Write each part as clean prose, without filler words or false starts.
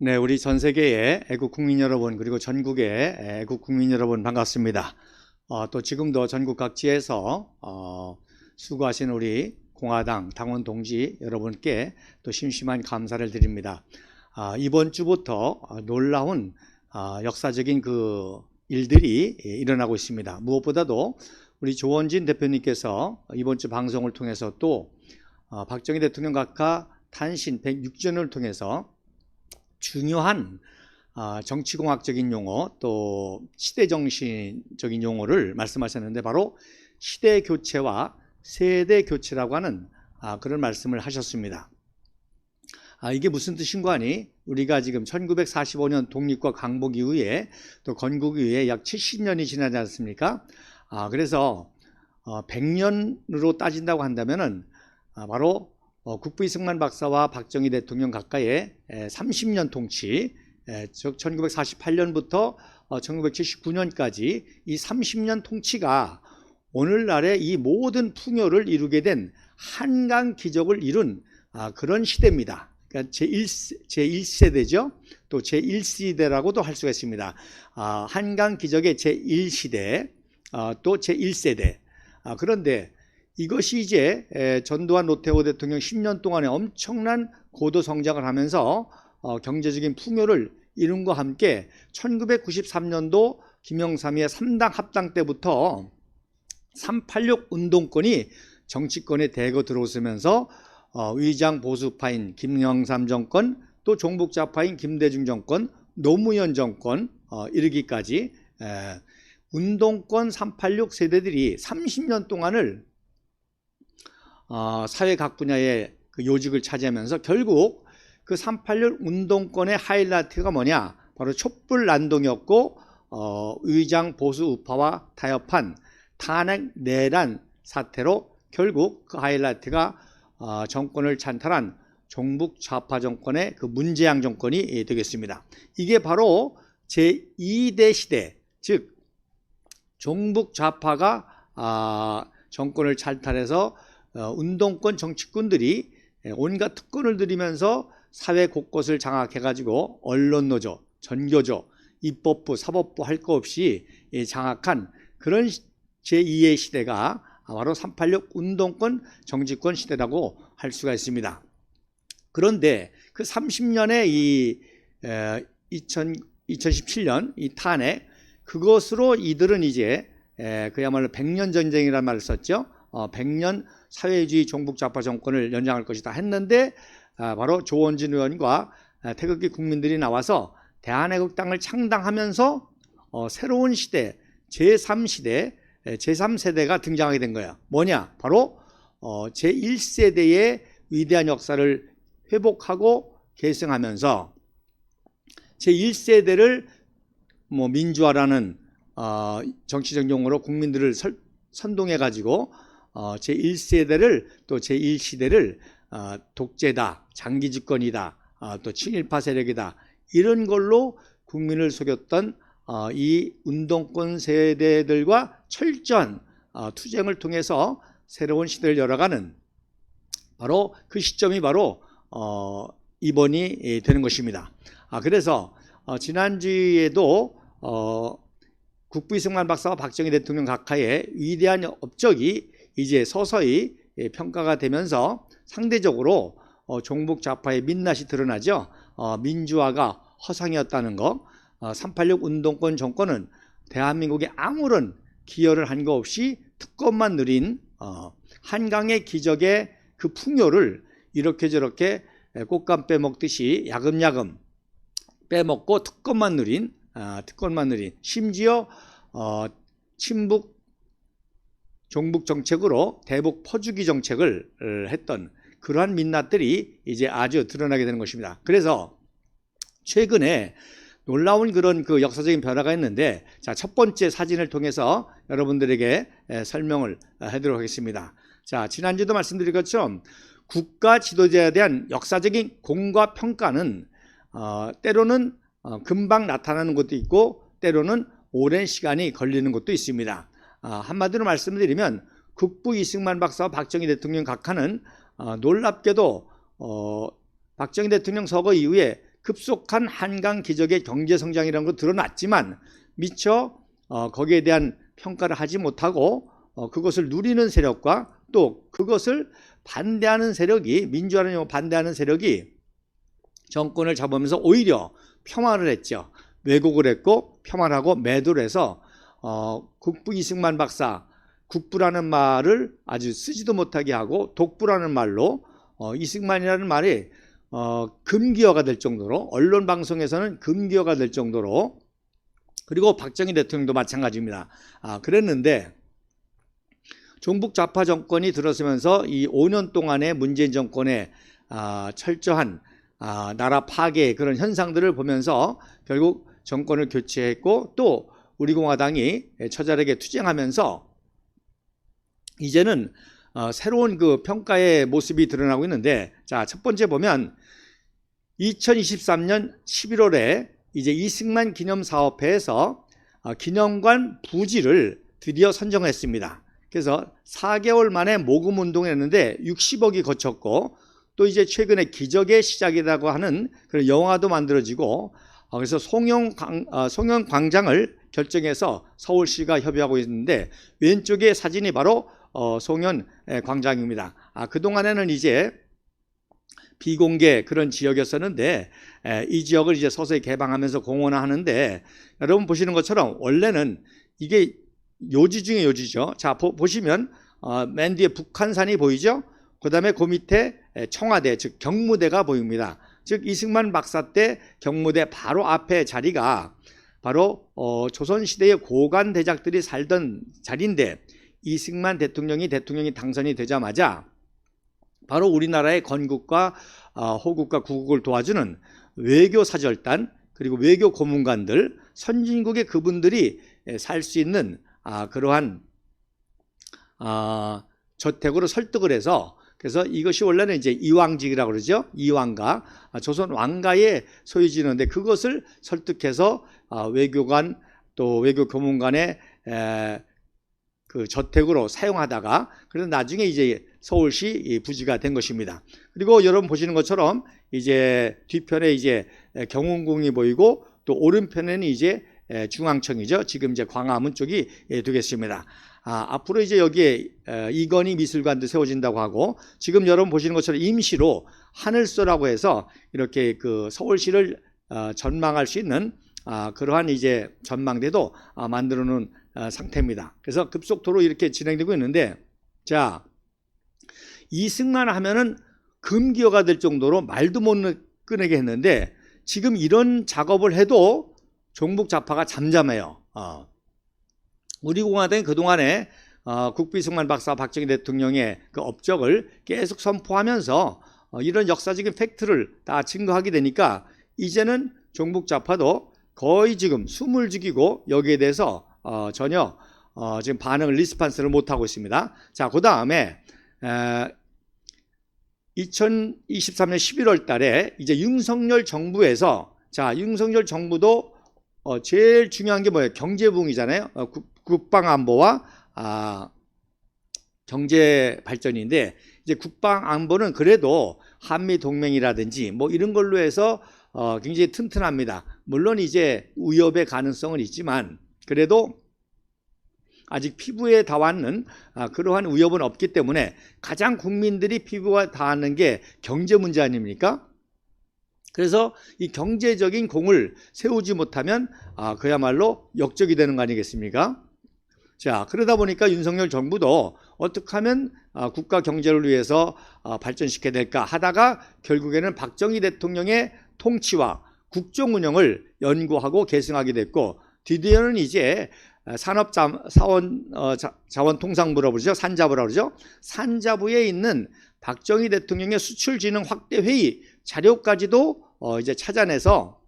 네, 우리 전 세계의 애국 국민 여러분, 그리고 전국의 애국 국민 여러분 반갑습니다. 또 지금도 전국 각지에서 수고하신 우리 공화당 당원 동지 여러분께 또 심심한 감사를 드립니다. 이번 주부터 놀라운 역사적인 그 일들이 일어나고 있습니다. 무엇보다도 우리 조원진 대표님께서 이번 주 방송을 통해서 또 박정희 대통령 각하 탄신 106주년을 통해서 중요한 정치공학적인 용어 또 시대정신적인 용어를 말씀하셨는데 바로 시대교체와 세대교체라고 하는 그런 말씀을 하셨습니다. 이게 무슨 뜻인가 하니 우리가 지금 1945년 독립과 강복 이후에 또 건국 이후에 약 70년이 지나지 않습니까? 그래서 100년으로 따진다고 한다면은 바로 국부 이승만 박사와 박정희 대통령 각하의 30년 통치, 즉 1948년부터 1979년까지 이 30년 통치가 오늘날의 이 모든 풍요를 이루게 된 한강 기적을 이룬 그런 시대입니다. 그러니까 제1세대죠. 또 제1세대라고도 할 수가 있습니다. 한강 기적의 제1시대, 또 제1세대. 그런데 이것이 이제 전두환 노태우 대통령 10년 동안에 엄청난 고도 성장을 하면서 경제적인 풍요를 이룬과 함께 1993년도 김영삼의 3당 합당 때부터 386 운동권이 정치권에 대거 들어오면서 위장 보수파인 김영삼 정권, 또 종북좌파인 김대중 정권, 노무현 정권 이르기까지 운동권 386 세대들이 30년 동안을 사회 각 분야의 그 요직을 차지하면서 결국 그 386 운동권의 하이라이트가 뭐냐? 바로 촛불 난동이었고 위장 보수 우파와 타협한 탄핵 내란 사태로 결국 그 하이라이트가 정권을 찬탈한 종북 좌파 정권의 그 문재양 정권이 되겠습니다. 이게 바로 제2대 시대, 즉 종북 좌파가 정권을 찬탈해서 운동권 정치꾼들이 온갖 특권을 들이면서 사회 곳곳을 장악해가지고 언론노조, 전교조, 입법부, 사법부 할 거 없이 장악한 그런 제2의 시대가 바로 386 운동권 정치권 시대라고 할 수가 있습니다. 그런데 그 30년의 이 2017년 이 탄핵, 그것으로 이들은 이제 그야말로 100년 전쟁이라는 말을 썼죠. 100년 사회주의 종북좌파 정권을 연장할 것이다 했는데 바로 조원진 의원과 태극기 국민들이 나와서 대한애국당을 창당하면서 새로운 시대, 제3시대, 제3세대가 등장하게 된 거예요. 뭐냐? 바로 제1세대의 위대한 역사를 회복하고 계승하면서 제1세대를 뭐 민주화라는 정치적 용어로 국민들을 선동해가지고 제1세대를 또 제1시대를 독재다, 장기집권이다, 또 친일파 세력이다 이런 걸로 국민을 속였던 이 운동권 세대들과 철저한 투쟁을 통해서 새로운 시대를 열어가는 바로 그 시점이 바로 이번이 되는 것입니다. 그래서 지난주에도 국부 이승만 박사와 박정희 대통령 각하의 위대한 업적이 이제 서서히 평가가 되면서 상대적으로 종북 좌파의 민낯이 드러나죠. 민주화가 허상이었다는 거, 386 운동권 정권은 대한민국에 아무런 기여를 한 거 없이 특권만 누린 한강의 기적의 그 풍요를 이렇게 저렇게 꽃감 빼먹듯이 야금야금 빼먹고 특권만 누린 심지어 친북 종북 정책으로 대북 퍼주기 정책을 했던 그러한 민낯들이 이제 아주 드러나게 되는 것입니다. 그래서 최근에 놀라운 그런 그 역사적인 변화가 있는데, 자, 첫 번째 사진을 통해서 여러분들에게 설명을 하도록 하겠습니다. 자, 지난주도 말씀드린 것처럼 국가 지도자에 대한 역사적인 공과 평가는 때로는 금방 나타나는 것도 있고 때로는 오랜 시간이 걸리는 것도 있습니다. 한마디로 말씀드리면 국부 이승만 박사와 박정희 대통령 각하는 놀랍게도 박정희 대통령 서거 이후에 급속한 한강 기적의 경제 성장이라는 거 드러났지만 미처 거기에 대한 평가를 하지 못하고 그것을 누리는 세력과 또 그것을 반대하는 세력이, 민주화를 반대하는 세력이 정권을 잡으면서 오히려 폄하를 했죠. 왜곡을 했고 폄하를 하고 매도를 해서 국부 이승만 박사, 국부라는 말을 아주 쓰지도 못하게 하고 독부라는 말로 이승만이라는 말이 금기어가 될 정도로, 언론 방송에서는 금기어가 될 정도로, 그리고 박정희 대통령도 마찬가지입니다. 그랬는데 종북 좌파 정권이 들어서면서 이 5년 동안의 문재인 정권의 철저한 나라 파괴 그런 현상들을 보면서 결국 정권을 교체했고 또 우리 공화당이 처절하게 투쟁하면서 이제는 새로운 그 평가의 모습이 드러나고 있는데, 자, 첫 번째 보면 2023년 11월에 이제 이승만 기념사업회에서 기념관 부지를 드디어 선정했습니다. 그래서 4개월 만에 모금 운동을 했는데 60억이 거쳤고 또 이제 최근에 기적의 시작이라고 하는 그런 영화도 만들어지고 그래서 송영 광장을 결정해서 서울시가 협의하고 있는데 왼쪽에 사진이 바로 송영 광장입니다. 그동안에는 이제 비공개 그런 지역이었었는데 이 지역을 이제 서서히 개방하면서 공원화하는데 여러분 보시는 것처럼 원래는 이게 요지 중에 요지죠. 자, 보시면 맨 뒤에 북한산이 보이죠? 그 다음에 그 밑에 청와대, 즉 경무대가 보입니다. 즉 이승만 박사 때 경무대 바로 앞에 자리가 바로 조선시대의 고관 대작들이 살던 자리인데 이승만 대통령이 당선이 되자마자 바로 우리나라의 건국과 호국과 구국을 도와주는 외교사절단 그리고 외교 고문관들, 선진국의 그분들이 살 수 있는 그러한 저택으로 설득을 해서, 그래서 이것이 원래는 이제 이왕직이라고 그러죠. 이왕가, 조선 왕가의 소유지인데 그것을 설득해서 외교관 또 외교 고문관의 그 저택으로 사용하다가 그래서 나중에 이제 서울시 부지가 된 것입니다. 그리고 여러분 보시는 것처럼 이제 뒤편에 이제 경운궁이 보이고 또 오른편에는 이제 중앙청이죠. 지금 이제 광화문 쪽이 되겠습니다. 앞으로 이제 여기에 이건희 미술관도 세워진다고 하고 지금 여러분 보시는 것처럼 임시로 하늘소라고 해서 이렇게 그 서울시를 전망할 수 있는 그러한 이제 전망대도 만들어 놓은 상태입니다. 그래서 급속도로 이렇게 진행되고 있는데, 자, 이승만 하면은 금기어가 될 정도로 말도 못 꺼내게 했는데 지금 이런 작업을 해도 종북 좌파가 잠잠해요. 우리 공화당이 그동안에 국부 이승만 박사 박정희 대통령의 그 업적을 계속 선포하면서 이런 역사적인 팩트를 다 증거하게 되니까 이제는 종북 좌파도 거의 지금 숨을 죽이고 여기에 대해서 전혀 지금 반응을 리스판스를 못하고 있습니다. 자, 그 다음에 2023년 11월 달에 이제 윤석열 정부에서, 자, 윤석열 정부도 제일 중요한 게 뭐예요? 경제부흥이잖아요. 국방안보와 경제 발전인데 이제 국방안보는 그래도 한미 동맹이라든지 뭐 이런 걸로 해서 굉장히 튼튼합니다. 물론 이제 위협의 가능성은 있지만 그래도 아직 피부에 닿았는 그러한 위협은 없기 때문에 가장 국민들이 피부가 닿는 게 경제 문제 아닙니까? 그래서 이 경제적인 공을 세우지 못하면 그야말로 역적이 되는 거 아니겠습니까? 자, 그러다 보니까 윤석열 정부도 어떻게 하면 국가 경제를 위해서 발전시켜야 될까 하다가 결국에는 박정희 대통령의 통치와 국정 운영을 연구하고 계승하게 됐고 드디어는 이제 자원통상부라고 그러죠. 산자부라고 그러죠. 산자부에 있는 박정희 대통령의 수출진흥 확대 회의 자료까지도 이제 찾아내서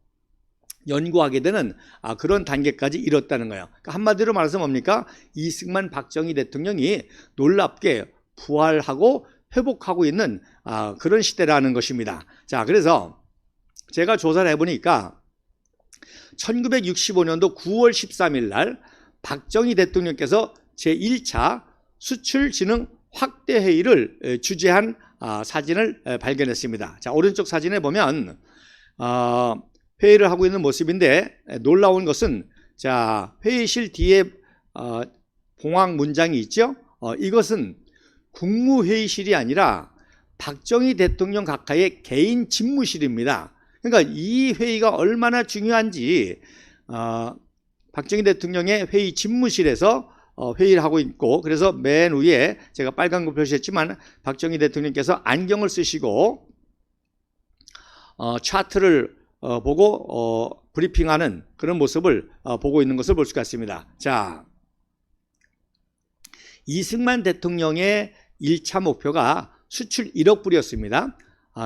연구하게 되는 그런 단계까지 이뤘다는 거예요. 그러니까 한마디로 말해서 뭡니까? 이승만 박정희 대통령이 놀랍게 부활하고 회복하고 있는 그런 시대라는 것입니다. 자, 그래서 제가 조사를 해보니까 1965년도 9월 13일 날 박정희 대통령께서 제1차 수출진흥 확대회의를 주재한 사진을 발견했습니다. 자, 오른쪽 사진에 보면 회의를 하고 있는 모습인데, 놀라운 것은 자, 회의실 뒤에 봉황 문장이 있죠. 이것은 국무회의실이 아니라 박정희 대통령 각하의 개인 집무실입니다. 그러니까 이 회의가 얼마나 중요한지 박정희 대통령의 회의 집무실에서 회의를 하고 있고, 그래서 맨 위에 제가 빨간 거 표시했지만 박정희 대통령께서 안경을 쓰시고 차트를 보고 브리핑하는 그런 모습을 보고 있는 것을 볼 수가 있습니다. 자, 이승만 대통령의 1차 목표가 수출 1억 불이었습니다.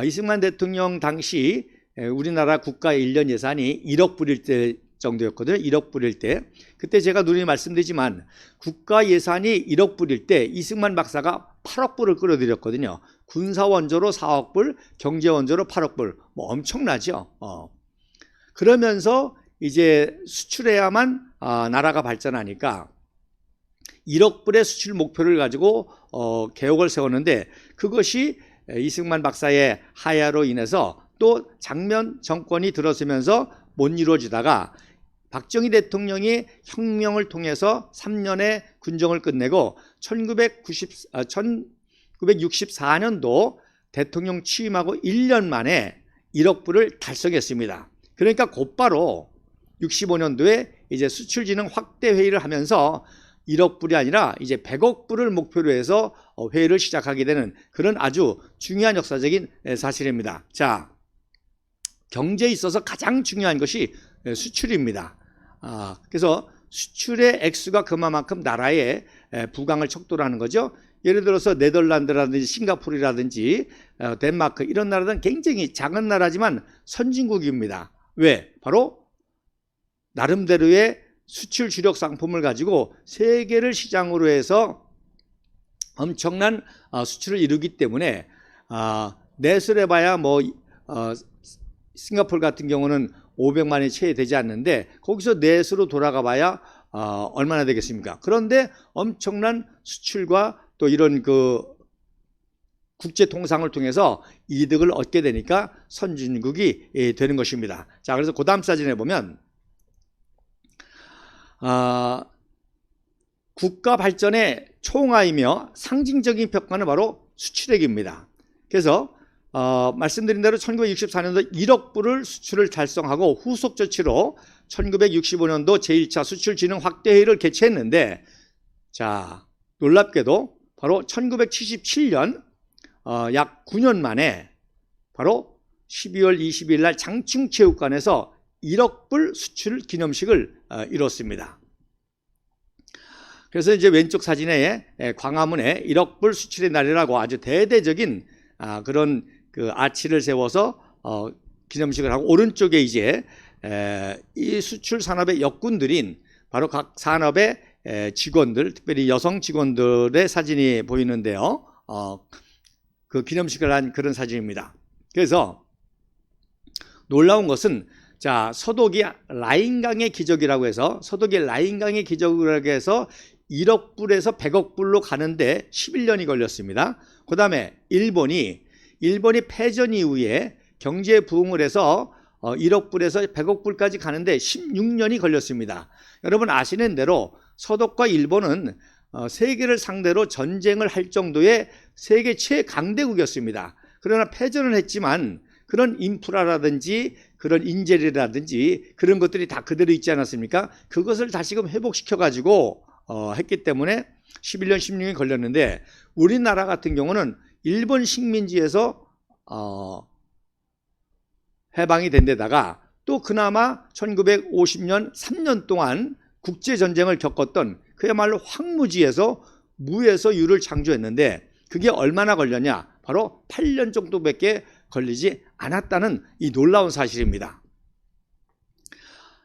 이승만 대통령 당시 우리나라 국가 1년 예산이 1억 불일 때 정도였거든요. 1억 불일 때. 그때 제가 누누이 말씀드리지만 국가 예산이 1억 불일 때 이승만 박사가 8억 불을 끌어들였거든요. 군사 원조로 4억 불, 경제 원조로 8억 불. 뭐 엄청나죠. 그러면서 이제 수출해야만 나라가 발전하니까 1억 불의 수출 목표를 가지고 개혁을 세웠는데, 그것이 이승만 박사의 하야로 인해서 또 장면 정권이 들어서면서 못 이루어지다가 박정희 대통령이 혁명을 통해서 3년의 군정을 끝내고 1964년도 대통령 취임하고 1년 만에 1억 불을 달성했습니다. 그러니까 곧바로 65년도에 이제 수출진흥 확대 회의를 하면서 1억 불이 아니라 이제 100억 불을 목표로 해서 회의를 시작하게 되는 그런 아주 중요한 역사적인 사실입니다. 자, 경제에 있어서 가장 중요한 것이 수출입니다. 그래서 수출의 액수가 그만큼 나라의 부강을 척도하는 거죠. 예를 들어서 네덜란드라든지 싱가포르라든지 덴마크 이런 나라들은 굉장히 작은 나라지만 선진국입니다. 왜? 바로 나름대로의 수출 주력 상품을 가지고 세계를 시장으로 해서 엄청난 수출을 이루기 때문에 넷을 해봐야 뭐 싱가포르 같은 경우는 500만이 채 되지 않는데 거기서 넷으로 돌아가 봐야 얼마나 되겠습니까? 그런데 엄청난 수출과 또 이런 그 국제 통상을 통해서 이득을 얻게 되니까 선진국이 되는 것입니다. 자, 그래서 그 다음 사진에 보면 국가 발전의 총화이며 상징적인 평가는 바로 수출액입니다. 그래서 말씀드린 대로 1964년도 1억 불을 수출을 달성하고 후속 조치로 1965년도 제1차 수출진흥 확대회의를 개최했는데, 자, 놀랍게도 바로 1977년 약 9년 만에 바로 12월 20일 날 장충체육관에서 1억 불 수출 기념식을 이뤘습니다. 그래서 이제 왼쪽 사진에 광화문에 1억 불 수출의 날이라고 아주 대대적인 그런 그 아치를 세워서 기념식을 하고, 오른쪽에 이제 이 수출 산업의 역군들인 바로 각 산업의 직원들, 특별히 여성 직원들의 사진이 보이는데요. 그 기념식을 한 그런 사진입니다. 그래서 놀라운 것은, 자, 서독이 라인강의 기적이라고 해서 1억 불에서 100억 불로 가는데 11년이 걸렸습니다. 그 다음에 일본이 패전 이후에 경제 부흥을 해서 1억 불에서 100억 불까지 가는데 16년이 걸렸습니다. 여러분 아시는 대로 서독과 일본은 세계를 상대로 전쟁을 할 정도의 세계 최강대국이었습니다. 그러나 패전을 했지만 그런 인프라라든지 그런 인재리라든지 그런 것들이 다 그대로 있지 않았습니까? 그것을 다시금 회복시켜가지고 했기 때문에 11년, 16년이 걸렸는데, 우리나라 같은 경우는 일본 식민지에서 해방이 된 데다가 또 그나마 1950년 3년 동안 국제전쟁을 겪었던 그야말로 황무지에서 무에서 유를 창조했는데, 그게 얼마나 걸렸냐? 바로 8년 정도밖에 걸리지 않았다는 이 놀라운 사실입니다.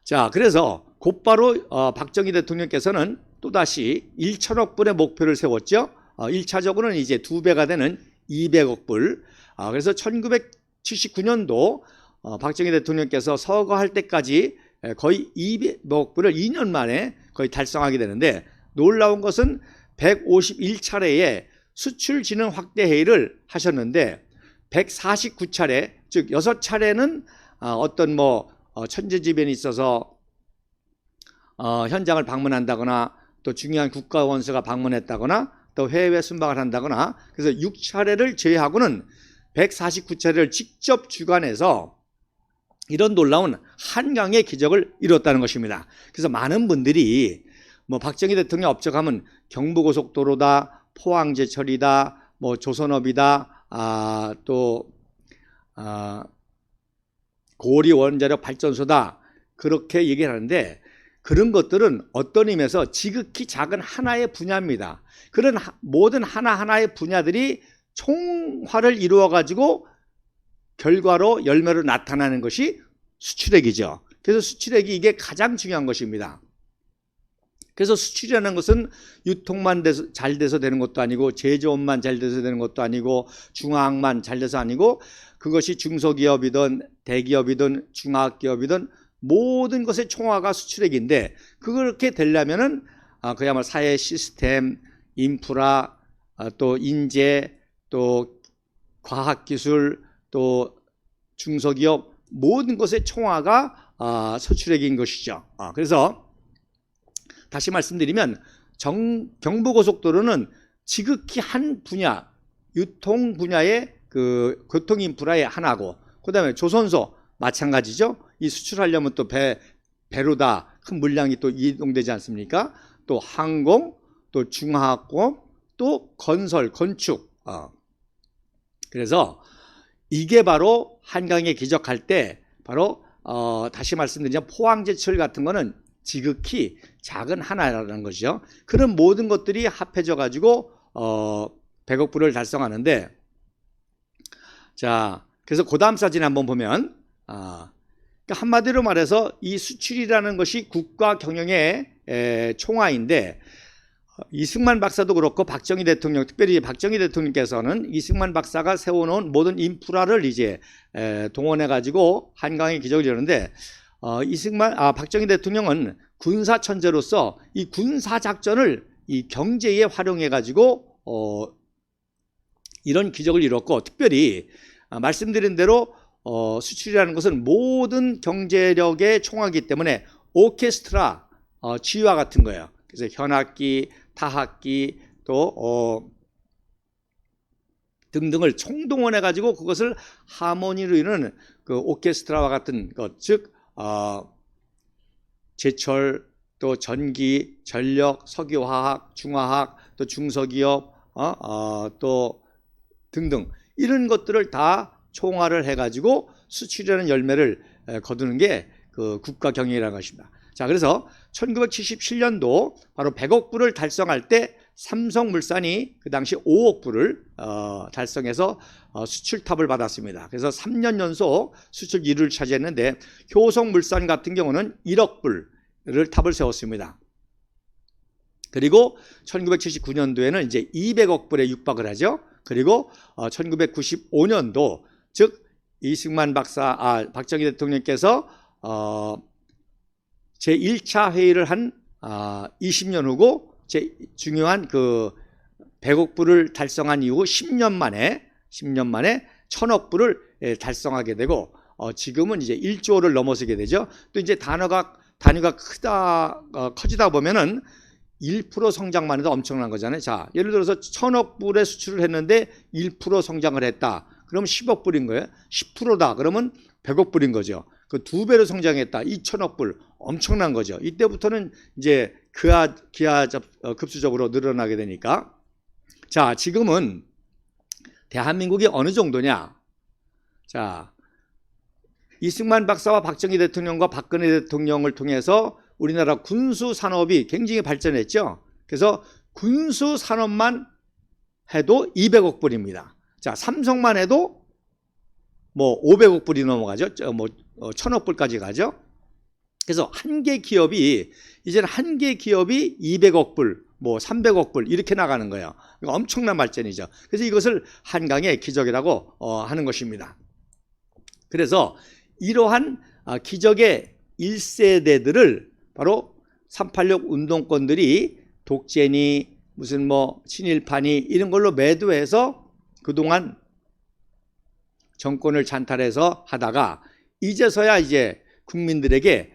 자, 그래서 곧바로 박정희 대통령께서는 또다시 1천억 불의 목표를 세웠죠. 1차적으로는 이제 2배가 되는 200억 불. 그래서 1979년도 박정희 대통령께서 서거할 때까지 거의 200억 불을 2년 만에 거의 달성하게 되는데, 놀라운 것은 151차례의 수출진흥 확대 회의를 하셨는데 149차례, 즉 6차례는 어떤 천재지변이 있어서 현장을 방문한다거나 또 중요한 국가 원수가 방문했다거나 또 해외 순방을 한다거나 그래서 6차례를 제외하고는 149차례를 직접 주관해서 이런 놀라운 한강의 기적을 이뤘다는 것입니다. 그래서 많은 분들이 박정희 대통령 업적하면 경부고속도로다, 포항제철이다, 조선업이다, 또 고리 원자력 발전소다 그렇게 얘기를 하는데 그런 것들은 어떤 의미에서 지극히 작은 하나의 분야입니다. 그런 모든 하나하나의 분야들이 총화를 이루어 가지고 결과로 열매로 나타나는 것이 수출액이죠. 그래서 수출액이 이게 가장 중요한 것입니다. 그래서 수출이라는 것은 유통만 잘 돼서 되는 것도 아니고 제조업만 잘 돼서 되는 것도 아니고 중화학만 잘 돼서 아니고 그것이 중소기업이든 대기업이든 중화기업이든 모든 것의 총화가 수출액인데 그렇게 되려면은 그야말로 사회 시스템, 인프라, 또 인재, 또 과학기술, 또 중소기업 모든 것의 총화가 수출액인 것이죠. 그래서 다시 말씀드리면 경부고속도로는 지극히 한 분야, 유통 분야의 그 교통 인프라의 하나고 그다음에 조선소 마찬가지죠. 이 수출하려면 또 배로다 큰 물량이 또 이동되지 않습니까? 또 항공, 또 중화학공, 또 건설, 건축. 그래서 이게 바로 한강에 기적할 때 바로 다시 말씀드리자면 포항제철 같은 거는 지극히 작은 하나라는 것이죠. 그런 모든 것들이 합해져 가지고 100억 불을 달성하는데 자 그래서 그 다음 사진 한번 보면 그러니까 한마디로 말해서 이 수출이라는 것이 국가 경영의 총화인데 이승만 박사도 그렇고 박정희 대통령 특별히 박정희 대통령께서는 이승만 박사가 세워놓은 모든 인프라를 이제 동원해 가지고 한강의 기적을 이루는데 박정희 대통령은 군사 천재로서 이 군사 작전을 이 경제에 활용해 가지고 이런 기적을 이뤘고 특별히 말씀드린 대로 수출이라는 것은 모든 경제력의 총화이기 때문에 오케스트라 지휘와 같은 거예요. 그래서 현악기, 타악기 또 등등을 총동원해 가지고 그것을 하모니로 이루는 그 오케스트라와 같은 것, 즉 제철 또 전기, 전력, 석유화학, 중화학 또 중소기업 또 등등 이런 것들을 다 총화를 해가지고 수출이라는 열매를 거두는 게 그 국가 경영이라는 것입니다. 자, 그래서 1977년도 바로 100억 불을 달성할 때 삼성물산이 그 당시 5억 불을 달성해서 수출탑을 받았습니다. 그래서 3년 연속 수출 1위를 차지했는데 효성물산 같은 경우는 1억 불을 탑을 세웠습니다. 그리고 1979년도에는 이제 200억 불에 육박을 하죠. 그리고 1995년도 즉 이승만 박사, 박정희 대통령께서 제1차 회의를 한 20년 후고 중요한 그 100억 불을 달성한 이후 10년 만에 1000억 불을 달성하게 되고 지금은 이제 1조를 넘어서게 되죠. 또 이제 단위가 커지다 보면은 1% 성장만 해도 엄청난 거잖아요. 자, 예를 들어서 1000억 불의 수출을 했는데 1% 성장을 했다. 그럼 10억 불인 거예요. 10%다. 그러면 100억 불인 거죠. 그 2배로 성장했다. 2000억 불. 엄청난 거죠. 이때부터는 이제 기하급수적으로 늘어나게 되니까. 자, 지금은 대한민국이 어느 정도냐? 자, 이승만 박사와 박정희 대통령과 박근혜 대통령을 통해서 우리나라 군수 산업이 굉장히 발전했죠. 그래서 군수 산업만 해도 200억 불입니다. 자, 삼성만 해도 500억 불이 넘어가죠. 1000억 불까지 가죠. 그래서 한 개 기업이 이제는 한 개 기업이 200억 불, 300억 불 이렇게 나가는 거예요. 엄청난 발전이죠. 그래서 이것을 한강의 기적이라고 하는 것입니다. 그래서 이러한 기적의 1세대들을 바로 386 운동권들이 독재니 무슨 친일파니 이런 걸로 매도해서 그동안 정권을 찬탈해서 하다가 이제서야 이제 국민들에게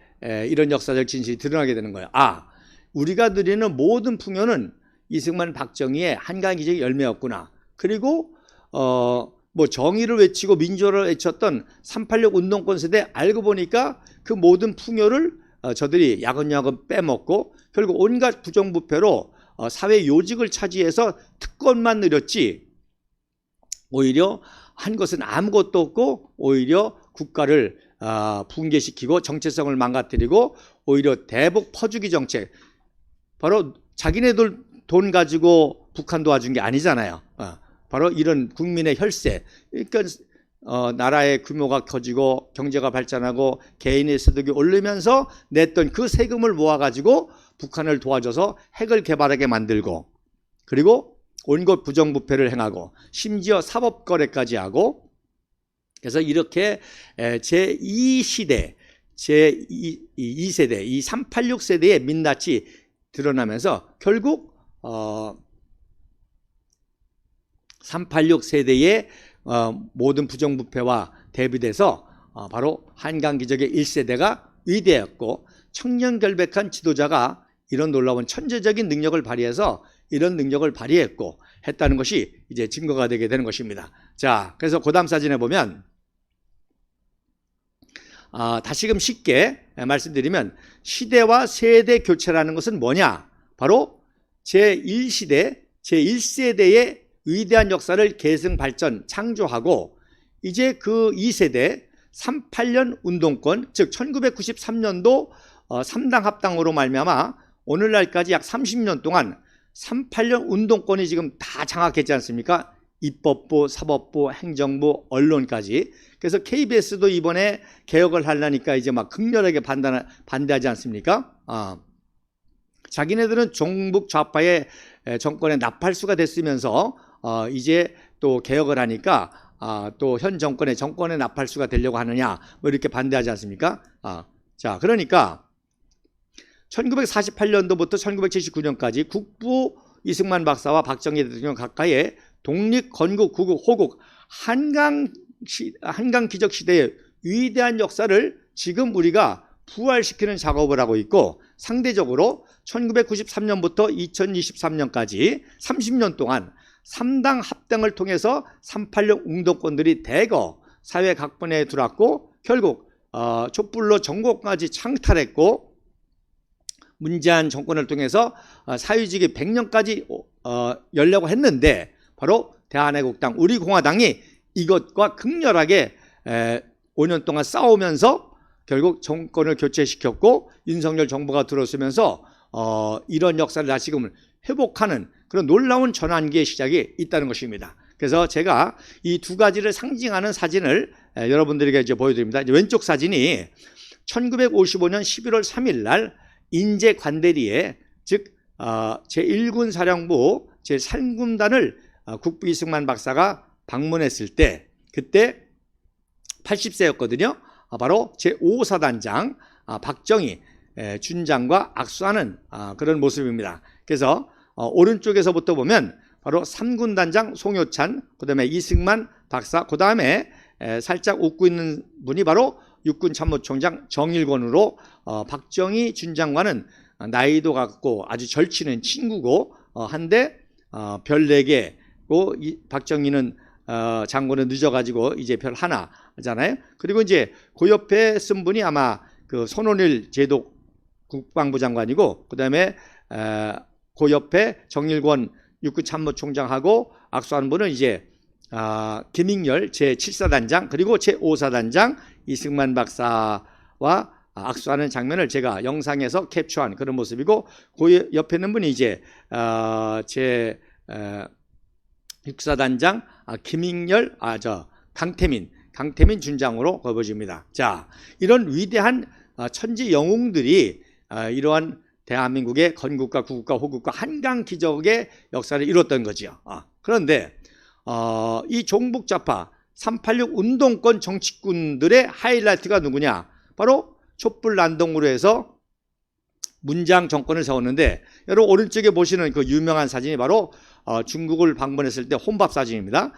이런 역사적 진실이 드러나게 되는 거예요. 아, 우리가 누리는 모든 풍요는 이승만 박정희의 한강 기적의 열매였구나. 그리고 뭐 정의를 외치고 민주화를 외쳤던 386 운동권 세대 알고 보니까 그 모든 풍요를 저들이 야금야금 빼먹고 결국 온갖 부정부패로 사회 요직을 차지해서 특권만 누렸지 오히려 한 것은 아무것도 없고 오히려 국가를 붕괴시키고 정체성을 망가뜨리고 오히려 대북 퍼주기 정책, 바로 자기네들 돈 가지고 북한 도와준 게 아니잖아요. 바로 이런 국민의 혈세, 그러니까 나라의 규모가 커지고 경제가 발전하고 개인의 소득이 오르면서 냈던 그 세금을 모아가지고 북한을 도와줘서 핵을 개발하게 만들고 그리고 온갖 부정부패를 행하고 심지어 사법거래까지 하고, 그래서 이렇게 제2시대, 제2세대, 이 386 세대의 민낯이 드러나면서 결국 386 세대의 모든 부정부패와 대비돼서 바로 한강기적의 1세대가 위대했고 청렴결백한 지도자가 이런 놀라운 천재적인 능력을 발휘해서 이런 능력을 발휘했고 했다는 것이 이제 증거가 되게 되는 것입니다. 자, 그래서 그 다음 사진에 보면 다시금 쉽게 말씀드리면 시대와 세대 교체라는 것은 뭐냐? 바로 제1시대, 제1세대의 위대한 역사를 계승, 발전, 창조하고 이제 그 2세대 38년 운동권, 즉 1993년도 3당 합당으로 말미암아 오늘날까지 약 30년 동안 38년 운동권이 지금 다 장악했지 않습니까? 입법부, 사법부, 행정부, 언론까지. 그래서 KBS도 이번에 개혁을 하려니까 이제 막 극렬하게 반대하지 않습니까? 자기네들은 종북 좌파의 정권의 나팔수가 됐으면서 이제 또 개혁을 하니까 또 현 정권의 나팔수가 되려고 하느냐 뭐 이렇게 반대하지 않습니까? 자, 그러니까 1948년도부터 1979년까지 국부 이승만 박사와 박정희 대통령 가까이의 독립, 건국, 구국, 호국, 한강 기적 시대의 위대한 역사를 지금 우리가 부활시키는 작업을 하고 있고 상대적으로 1993년부터 2023년까지 30년 동안 3당 합당을 통해서 386 운동권들이 대거 사회 각본에 들어왔고 결국 촛불로 전국까지 창탈했고 문재인 정권을 통해서 사회주의 100년까지 열려고 했는데 바로 대한애국당 우리 공화당이 이것과 극렬하게 5년 동안 싸우면서 결국 정권을 교체시켰고 윤석열 정부가 들어서면서 이런 역사를 다시금 회복하는 그런 놀라운 전환기의 시작이 있다는 것입니다. 그래서 제가 이 두 가지를 상징하는 사진을 여러분들에게 이제 보여드립니다. 이제 왼쪽 사진이 1955년 11월 3일 날 인제 관대리에 즉 제1군 사령부 제3군단을 국부 이승만 박사가 방문했을 때 그때 80세였거든요. 바로 제5사단장 박정희 준장과 악수하는 그런 모습입니다. 그래서 오른쪽에서부터 보면 바로 3군단장 송효찬, 그 다음에 이승만 박사, 그 다음에 살짝 웃고 있는 분이 바로 육군참모총장 정일권으로 박정희 준장과는 나이도 같고 아주 절친한 친구고 한데 별 4개고 박정희는 장군은 늦어가지고 이제 별 하나잖아요. 그리고 이제 그 옆에 쓴 분이 아마 그 손원일 제독 국방부 장관이고 그 다음에 그 옆에 정일권 육군참모총장하고 악수하는 분은 이제 김익열 제7사단장 그리고 제5사단장 이승만 박사와 악수하는 장면을 제가 영상에서 캡처한 그런 모습이고 그 옆에 있는 분이 이제 제 6사단장 김익열 강태민 준장으로 보여집니다. 자, 이런 위대한 천지 영웅들이 이러한 대한민국의 건국과 구국과 호국과 한강 기적의 역사를 이뤘던 거지요. 그런데 이 종북좌파 386 운동권 정치꾼들의 하이라이트가 누구냐? 바로 촛불 난동으로 해서 문장 정권을 세웠는데 여러분 오른쪽에 보시는 그 유명한 사진이 바로 중국을 방문했을 때 혼밥 사진입니다.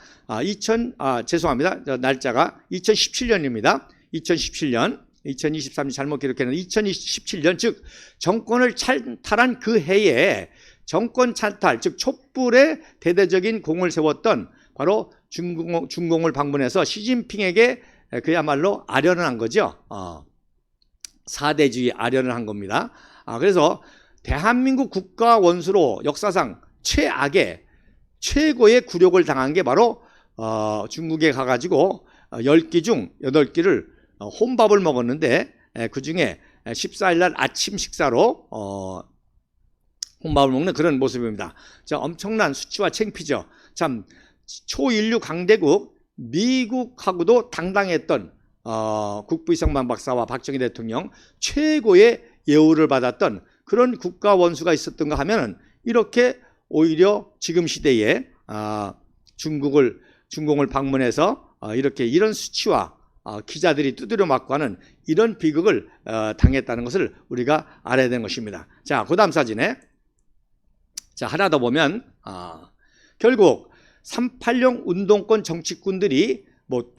죄송합니다. 날짜가 2017년입니다. 2017년, 2023년 잘못 기록했는데 2017년 즉 정권을 찬탈한 그 해에 정권 찬탈 즉 촛불에 대대적인 공을 세웠던 바로 중공을 방문해서 시진핑에게 그야말로 아련을 한 거죠. 사대주의 아련을 한 겁니다. 그래서 대한민국 국가 원수로 역사상 최고의 굴욕을 당한 게 바로 중국에 가가지고 10끼 중 8끼를 혼밥을 먹었는데 그 중에 14일 날 아침 식사로 혼밥을 먹는 그런 모습입니다. 자, 엄청난 수치와 창피죠. 참 초인류 강대국 미국하고도 당당했던 국부이승만 박사와 박정희 대통령 최고의 예우를 받았던 그런 국가 원수가 있었던가 하면은 이렇게 오히려 지금 시대에 중공을 방문해서 이렇게 이런 수치와 기자들이 두드려 맞고 하는 이런 비극을 당했다는 것을 우리가 알아야 되는 것입니다. 자, 그 다음 사진에 자 하나 더 보면 결국 386 운동권 정치꾼들이 뭐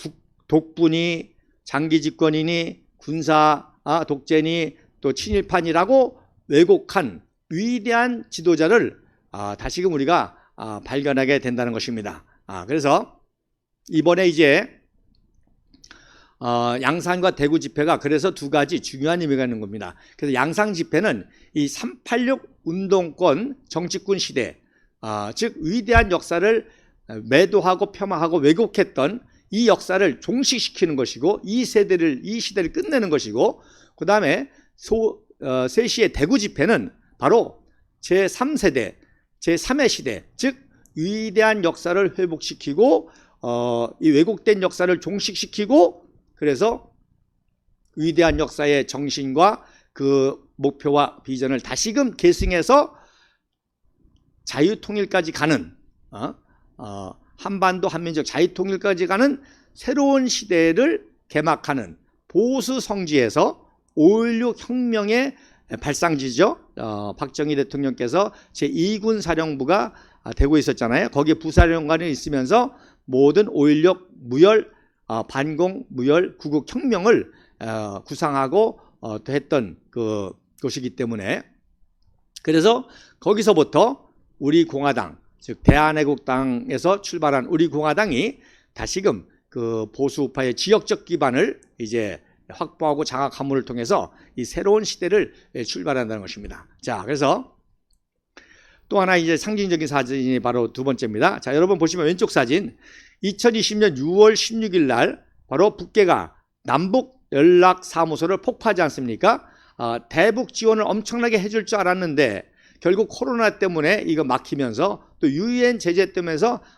독분이 장기 집권이니 군사 독재니 또 친일판이라고 왜곡한 위대한 지도자를 다시금 우리가 발견하게 된다는 것입니다. 그래서 이번에 이제 양산과 대구 집회가 그래서 두 가지 중요한 의미가 있는 겁니다. 그래서 양산 집회는 이 386 운동권 정치꾼 시대, 즉 위대한 역사를 매도하고 폄하하고 왜곡했던 이 역사를 종식시키는 것이고 이 시대를 끝내는 것이고 그 다음에 3시의 대구 집회는 바로 제3세대, 제3의 시대, 즉 위대한 역사를 회복시키고 이 왜곡된 역사를 종식시키고 그래서 위대한 역사의 정신과 그 목표와 비전을 다시금 계승해서 자유통일까지 가는 한반도 한민족 자유통일까지 가는 새로운 시대를 개막하는 보수 성지에서 5.16 혁명의 발상지죠. 박정희 대통령께서 제2군 사령부가 되고 있었잖아요. 거기에 부사령관이 있으면서 모든 5.16 무혈 반공 무혈 구국 혁명을 구상하고 했던 그 곳이기 때문에 그래서 거기서부터 우리 공화당 즉 대한애국당에서 출발한 우리 공화당이 다시금 그 보수우파의 지역적 기반을 이제 확보하고 장악함을 통해서 이 새로운 시대를 출발한다는 것입니다. 자, 그래서 또 하나 이제 상징적인 사진이 바로 두 번째입니다. 자, 여러분 보시면 왼쪽 사진 2020년 6월 16일 날 바로 북계가 남북 연락사무소를 폭파하지 않습니까? 대북 지원을 엄청나게 해줄 줄 알았는데 결국 코로나 때문에 이거 막히면서 또 유엔 제재 때문에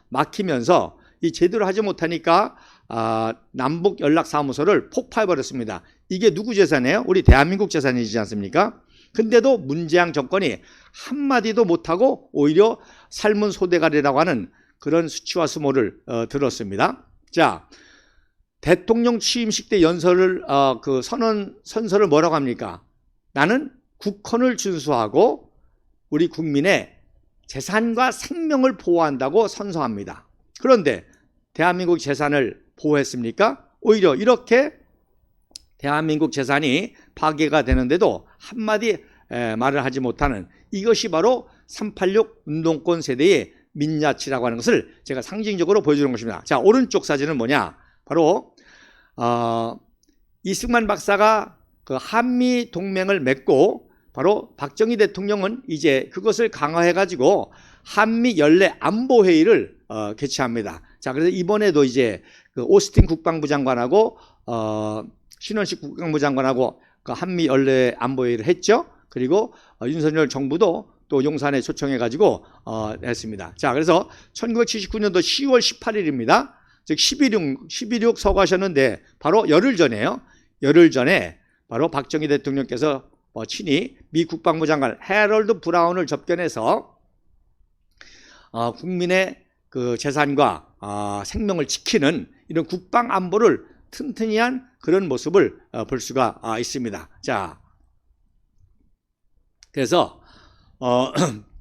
막히면서 이 제대로 하지 못하니까 남북 연락사무소를 폭파해버렸습니다. 이게 누구 재산이에요? 우리 대한민국 재산이지 않습니까? 근데도 문재양 정권이 한마디도 못하고 오히려 삶은 소대가리라고 하는 그런 수치와 수모를 들었습니다. 자, 대통령 취임식 때 연설을 그 선서를 뭐라고 합니까? 나는 국헌을 준수하고 우리 국민의 재산과 생명을 보호한다고 선서합니다. 그런데 대한민국 재산을 보호했습니까? 오히려 이렇게 대한민국 재산이 파괴가 되는데도 한마디 말을 하지 못하는 이것이 바로 386 운동권 세대의 민낯이라고 하는 것을 제가 상징적으로 보여주는 것입니다. 자, 오른쪽 사진은 뭐냐? 바로 이승만 박사가 그 한미 동맹을 맺고 바로 박정희 대통령은 이제 그것을 강화해가지고 한미 연례 안보회의를 개최합니다. 자, 그래서 이번에도 이제 그 오스틴 국방부 장관하고 신원식 국방부 장관하고 그 한미 연례 안보회의를 했죠. 그리고 윤석열 정부도 또 용산에 초청해가지고 했습니다. 자, 그래서 1979년도 10월 18일입니다. 즉 11.6 서거하셨는데 바로 열흘 전에요. 열흘 전에 바로 박정희 대통령께서 친히 미 국방부 장관 해럴드 브라운을 접견해서 국민의 그 재산과 생명을 지키는 이런 국방 안보를 튼튼히 한 그런 모습을 볼 수가 있습니다. 자, 그래서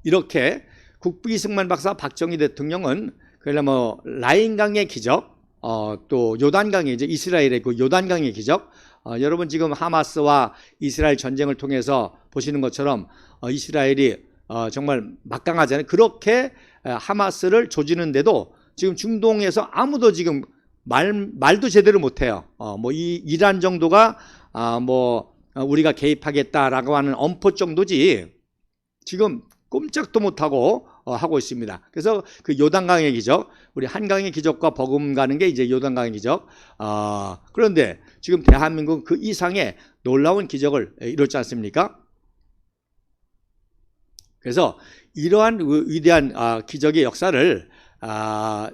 이렇게 국부이승만 박사 박정희 대통령은 그야말로 라인강의 기적, 또 요단강의 이제 이스라엘의 그 요단강의 기적. 여러분 지금 하마스와 이스라엘 전쟁을 통해서 보시는 것처럼 이스라엘이 정말 막강하잖아요. 그렇게 하마스를 조지는데도 지금 중동에서 아무도 지금 말도 제대로 못해요. 뭐 이 이란 정도가 우리가 개입하겠다라고 하는 엄포 정도지 지금 꼼짝도 못하고 하고 있습니다. 그래서 그 요단강의 기적, 우리 한강의 기적과 버금가는 게 이제 요단강의 기적. 그런데 지금 대한민국 그 이상의 놀라운 기적을 이뤘지 않습니까? 그래서 이러한 위대한 기적의 역사를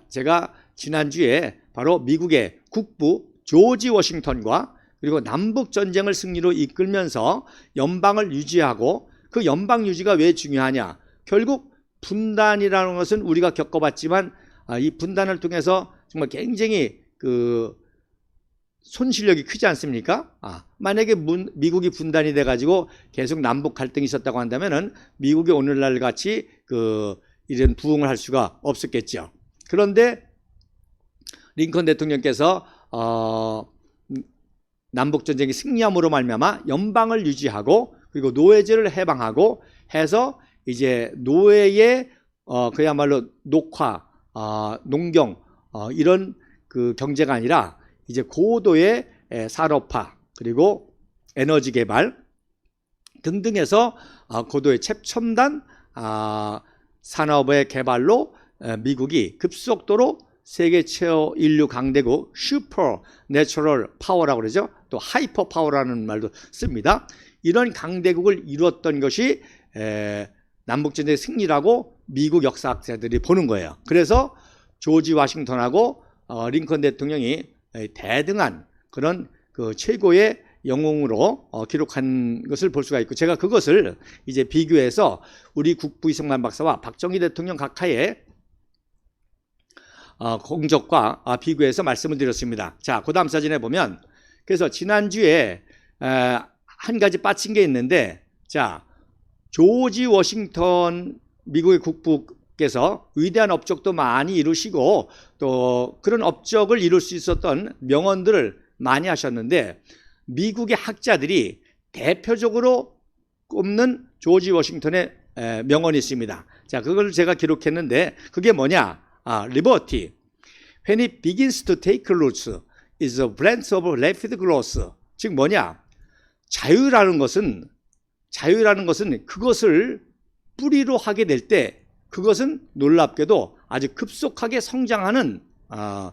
제가 지난주에 바로 미국의 국부 조지 워싱턴과 그리고 남북 전쟁을 승리로 이끌면서 연방을 유지하고 그 연방 유지가 왜 중요하냐? 결국 분단이라는 것은 우리가 겪어봤지만 이 분단을 통해서 정말 굉장히 그 손실력이 크지 않습니까? 만약에 미국이 분단이 돼가지고 계속 남북 갈등이 있었다고 한다면은 미국이 오늘날 같이 이런 부흥을 할 수가 없었겠죠. 그런데 링컨 대통령께서 남북 전쟁이 승리함으로 말미암아 연방을 유지하고 그리고 노예제를 해방하고 해서 이제 노예의 그야말로 녹화, 농경 이런 그 경제가 아니라 이제 고도의 산업화 그리고 에너지 개발 등등해서 고도의 최첨단 산업의 개발로 미국이 급속도로 세계 최고 인류 강대국 슈퍼 내추럴 파워라고 그러죠. 또 하이퍼 파워라는 말도 씁니다. 이런 강대국을 이루었던 것이 남북전쟁의 승리라고 미국 역사학자들이 보는 거예요. 그래서 조지 워싱턴하고 링컨 대통령이 대등한 그런 그 최고의 영웅으로 기록한 것을 볼 수가 있고, 제가 그것을 이제 비교해서 우리 국부 이승만 박사와 박정희 대통령 각하의 공적과 비교해서 말씀을 드렸습니다. 자, 그 다음 사진에 보면, 그래서 지난주에 한 가지 빠진 게 있는데, 자, 조지 워싱턴 미국의 국부께서 위대한 업적도 많이 이루시고 또 그런 업적을 이룰 수 있었던 명언들을 많이 하셨는데, 미국의 학자들이 대표적으로 꼽는 조지 워싱턴의 명언이 있습니다. 자, 그걸 제가 기록했는데 그게 뭐냐? Liberty, when it begins to take roots, is a branch of rapid growth. 즉 뭐냐? 자유라는 것은 그것을 뿌리로 하게 될 때 그것은 놀랍게도 아주 급속하게 성장하는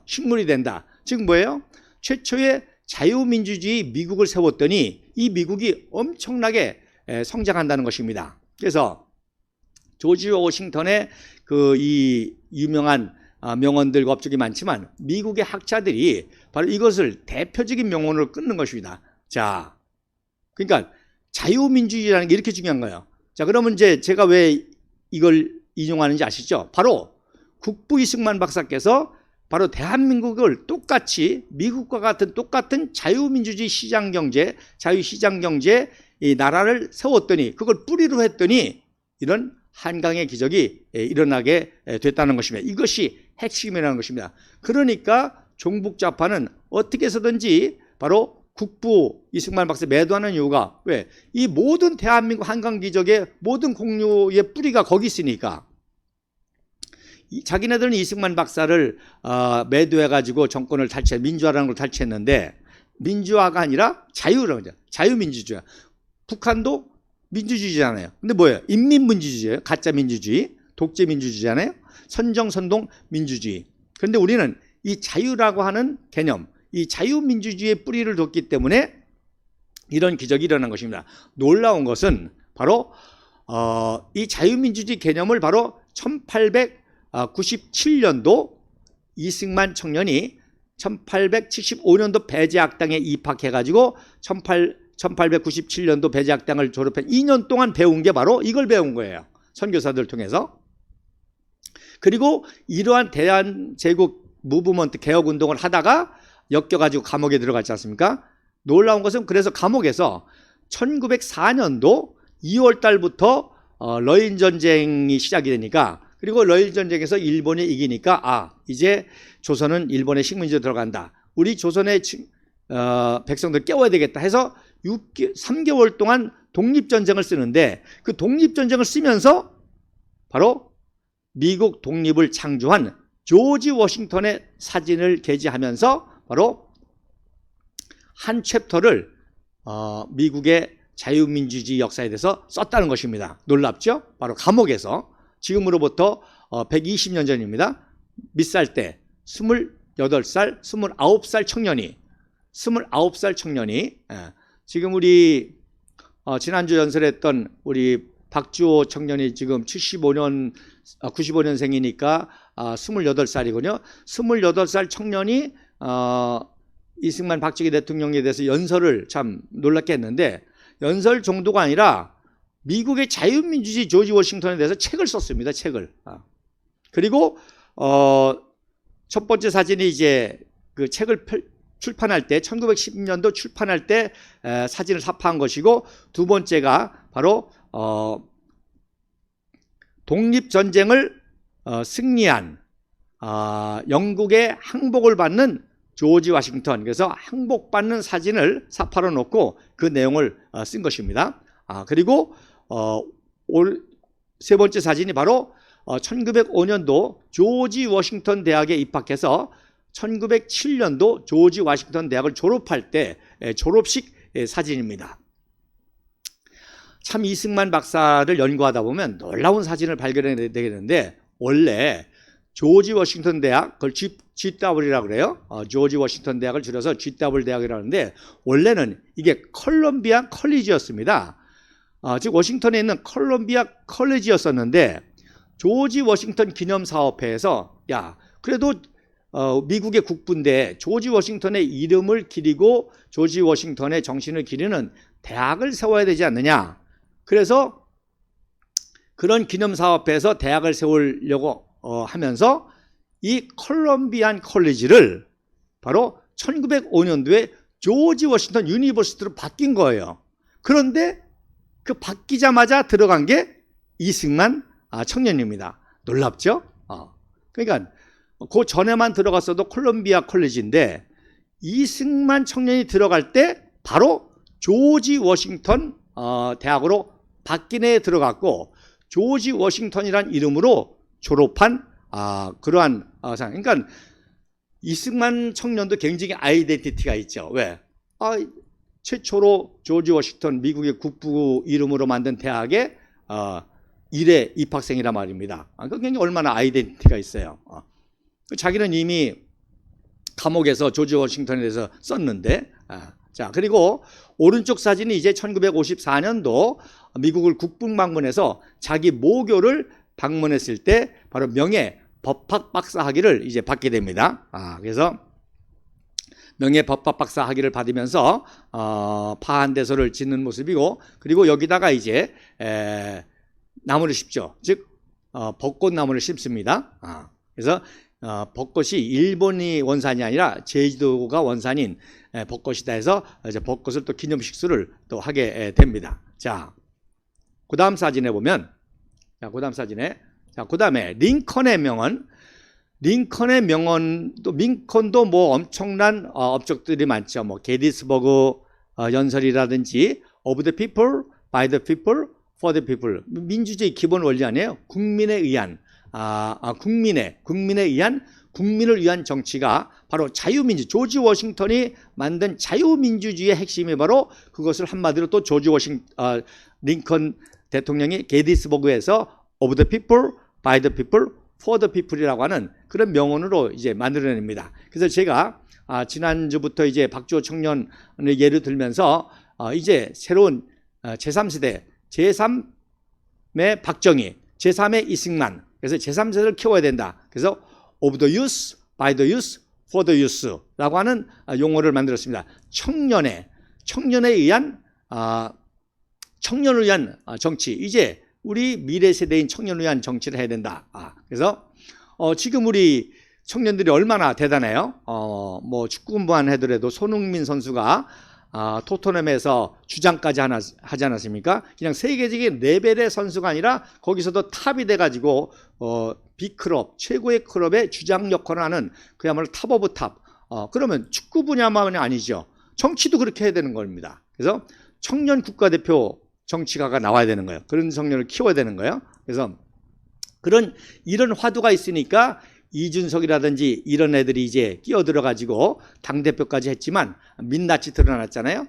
식물이 된다. 즉 뭐예요? 최초의 자유민주주의 미국을 세웠더니 이 미국이 엄청나게 성장한다는 것입니다. 그래서 조지 워싱턴의 이 유명한 명언들과 업적이 많지만 미국의 학자들이 바로 이것을 대표적인 명언으로 끊는 것입니다. 자, 그러니까 자유민주주의라는 게 이렇게 중요한 거예요. 자, 그러면 이제 제가 왜 이걸 인용하는지 아시죠? 바로 국부 이승만 박사께서 바로 대한민국을 똑같이 미국과 같은 똑같은 자유민주주의 시장경제, 자유시장경제 이 나라를 세웠더니 그걸 뿌리로 했더니 이런 한강의 기적이 일어나게 됐다는 것입니다. 이것이 핵심이라는 것입니다. 그러니까 종북좌파는 어떻게 해서든지 바로 국부 이승만 박사 매도하는 이유가 왜? 이 모든 대한민국 한강 기적의 모든 공로의 뿌리가 거기 있으니까. 자기네들은 이승만 박사를 매도해가지고 정권을 민주화라는 걸 탈취했는데, 민주화가 아니라 자유라고 하죠. 자유민주주의. 북한도 민주주의잖아요. 근데 뭐예요? 인민민주주의예요. 가짜 민주주의, 독재 민주주의잖아요. 선정선동 민주주의. 그런데 우리는 이 자유라고 하는 개념, 이 자유민주주의의 뿌리를 뒀기 때문에 이런 기적이 일어난 것입니다. 놀라운 것은 바로 이 자유민주주의 개념을 바로 1897년도 이승만 청년이 1875년도 배제학당에 입학해가지고 1897년도 배제학당을 졸업해 2년 동안 배운 게 바로 이걸 배운 거예요. 선교사들 통해서. 그리고 이러한 대한제국 무브먼트 개혁운동을 하다가 엮여가지고 감옥에 들어갔지 않습니까? 놀라운 것은 그래서 감옥에서 1904년도 2월 달부터 러인 전쟁이 시작이 되니까 그리고 러일 전쟁에서 일본이 이기니까 이제 조선은 일본의 식민지로 들어간다. 우리 조선의 백성들 깨워야 되겠다 해서 3개월 동안 독립전쟁을 쓰는데 그 독립전쟁을 쓰면서 바로 미국 독립을 창조한 조지 워싱턴의 사진을 게재하면서 바로 한 챕터를 미국의 자유민주주의 역사에 대해서 썼다는 것입니다. 놀랍죠? 바로 감옥에서 지금으로부터 120년 전입니다. 몇 살 때? 28살, 29살 청년이 지금 우리 지난주 연설했던 우리 박주호 청년이 지금 95년생이니까 28살이군요. 28살 청년이 이승만 박정희 대통령에 대해서 연설을 참 놀랍게 했는데 연설 정도가 아니라 미국의 자유민주주의 조지 워싱턴에 대해서 책을 썼습니다. 책을. 그리고 첫 번째 사진이 이제 그 책을 출판할 때 1910년도 출판할 때 사진을 삽입한 것이고 두 번째가 바로 독립전쟁을 승리한 영국의 항복을 받는 조지 워싱턴, 그래서 항복받는 사진을 삽입해 놓고 그 내용을 쓴 것입니다. 그리고 세 번째 사진이 바로 1905년도 조지 워싱턴 대학에 입학해서 1907년도 조지 워싱턴 대학을 졸업할 때 졸업식 사진입니다. 참 이승만 박사를 연구하다 보면 놀라운 사진을 발견하게 되겠는데 원래 조지 워싱턴 대학, 그걸 GW라고 그래요. 조지 워싱턴 대학을 줄여서 GW 대학이라고 하는데 원래는 이게 컬럼비아 컬리지였습니다. 즉 워싱턴에 있는 컬럼비아 컬리지였었는데 조지 워싱턴 기념사업회에서 그래도 미국의 국부인데 조지 워싱턴의 이름을 기리고 조지 워싱턴의 정신을 기리는 대학을 세워야 되지 않느냐. 그래서 그런 기념사업회에서 대학을 세우려고 하면서 이 컬럼비안 컬리지를 바로 1905년도에 조지 워싱턴 유니버시티로 바뀐 거예요. 그런데 그 바뀌자마자 들어간 게 이승만 청년입니다. 놀랍죠? 그러니까 그 전에만 들어갔어도 콜롬비아 컬리지인데 이승만 청년이 들어갈 때 바로 조지 워싱턴 대학으로 바뀐 해에 들어갔고 조지 워싱턴이란 이름으로 졸업한 그러한 상황. 그러니까 이승만 청년도 굉장히 아이덴티티가 있죠. 왜? 최초로 조지 워싱턴 미국의 국부 이름으로 만든 대학의 1회 입학생이란 말입니다. 그 굉장히 얼마나 아이덴티티가 있어요. 자기는 이미 감옥에서 조지 워싱턴에 대해서 썼는데 자, 그리고 오른쪽 사진이 이제 1954년도 미국을 국분 방문해서 자기 모교를 방문했을 때 바로 명예 법학 박사 학위를 이제 받게 됩니다. 그래서 명예 법학 박사 학위를 받으면서 파한대소를 짓는 모습이고 그리고 여기다가 이제 나무를 심죠. 즉 벚꽃나무를 심습니다. 그래서 벚꽃이 일본이 원산이 아니라 제주도가 원산인 벚꽃이다 해서 이제 벚꽃을 또 기념식수를 또 하게 됩니다. 자, 그 다음 사진에 보면 그 다음에 링컨의 명언도 링컨도 뭐 엄청난 업적들이 많죠. 뭐 게티스버그 연설이라든지 of the people, by the people, for the people. 민주주의 기본 원리 아니에요. 국민에 의한 국민을 위한 정치가 바로 자유민주, 조지 워싱턴이 만든 자유민주주의의 핵심이 바로 그것을 한마디로 또 조지 링컨 대통령이 게티스버그에서 of the people, by the people, for the people이라고 하는 그런 명언으로 이제 만들어냅니다. 그래서 제가 지난주부터 이제 박주호 청년을 예를 들면서 이제 새로운 제3세대, 제3의 박정희, 제3의 이승만, 그래서 제3세대를 키워야 된다. 그래서 of the youth, by the youth, for the youth 라고 하는 용어를 만들었습니다. 청년을 위한 정치. 이제 우리 미래 세대인 청년을 위한 정치를 해야 된다. 그래서 지금 우리 청년들이 얼마나 대단해요. 뭐 축구 공부만 하더라도 손흥민 선수가 토트넘에서 주장까지 하지 않았습니까? 그냥 세계적인 레벨의 선수가 아니라 거기서도 탑이 돼가지고 B클럽, 최고의 클럽의 주장 역할을 하는 그야말로 탑 오브 탑. 그러면 축구 분야만 아니죠. 정치도 그렇게 해야 되는 겁니다. 그래서 청년 국가대표 정치가가 나와야 되는 거예요. 그런 청년을 키워야 되는 거예요. 그래서 이런 화두가 있으니까 이준석이라든지 이런 애들이 이제 끼어들어가지고 당대표까지 했지만 민낯이 드러났잖아요.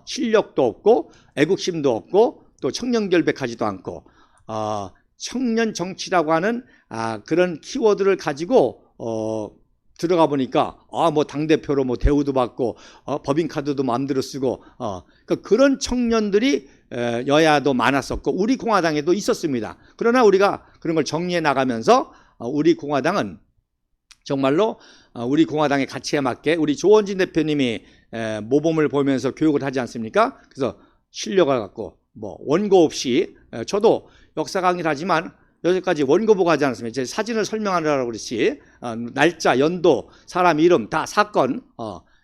실력도 없고 애국심도 없고 또 청년결백하지도 않고 청년 정치라고 하는 그런 키워드를 가지고 들어가 보니까 뭐 당대표로 뭐 대우도 받고 법인카드도 마음대로 쓰고 그러니까 그런 청년들이 여야도 많았었고 우리 공화당에도 있었습니다. 그러나 우리가 그런 걸 정리해 나가면서 우리 공화당은 정말로 우리 공화당의 가치에 맞게 우리 조원진 대표님이 모범을 보면서 교육을 하지 않습니까? 그래서 실력을 갖고 뭐 원고 없이 저도 역사 강의를 하지만 여기까지 원고 보고 하지 않았습니다. 제 사진을 설명하느라고 그렇지 날짜, 연도, 사람 이름 다 사건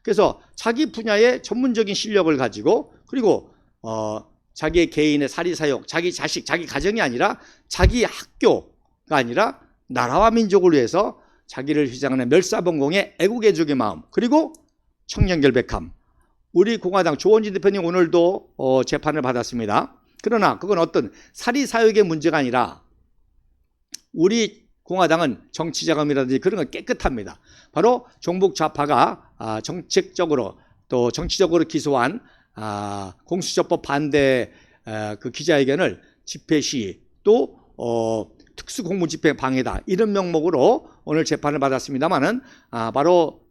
그래서 자기 분야의 전문적인 실력을 가지고 그리고 자기의 개인의 사리사욕, 자기 자식, 자기 가정이 아니라 자기 학교가 아니라 나라와 민족을 위해서 자기를 휘장하는 멸사번공의 애국애족의 마음 그리고 청년결백함 우리 공화당 조원진 대표님 오늘도 재판을 받았습니다. 그러나 그건 어떤 사리사욕의 문제가 아니라 우리 공화당은 정치자금이라든지 그런 건 깨끗합니다. 바로 종북 좌파가 정책적으로 또 정치적으로 기소한 공수처법 반대 그 기자회견을 집회 시위 또 특수공무집행 방해다 이런 명목으로 오늘 재판을 받았습니다만은 바로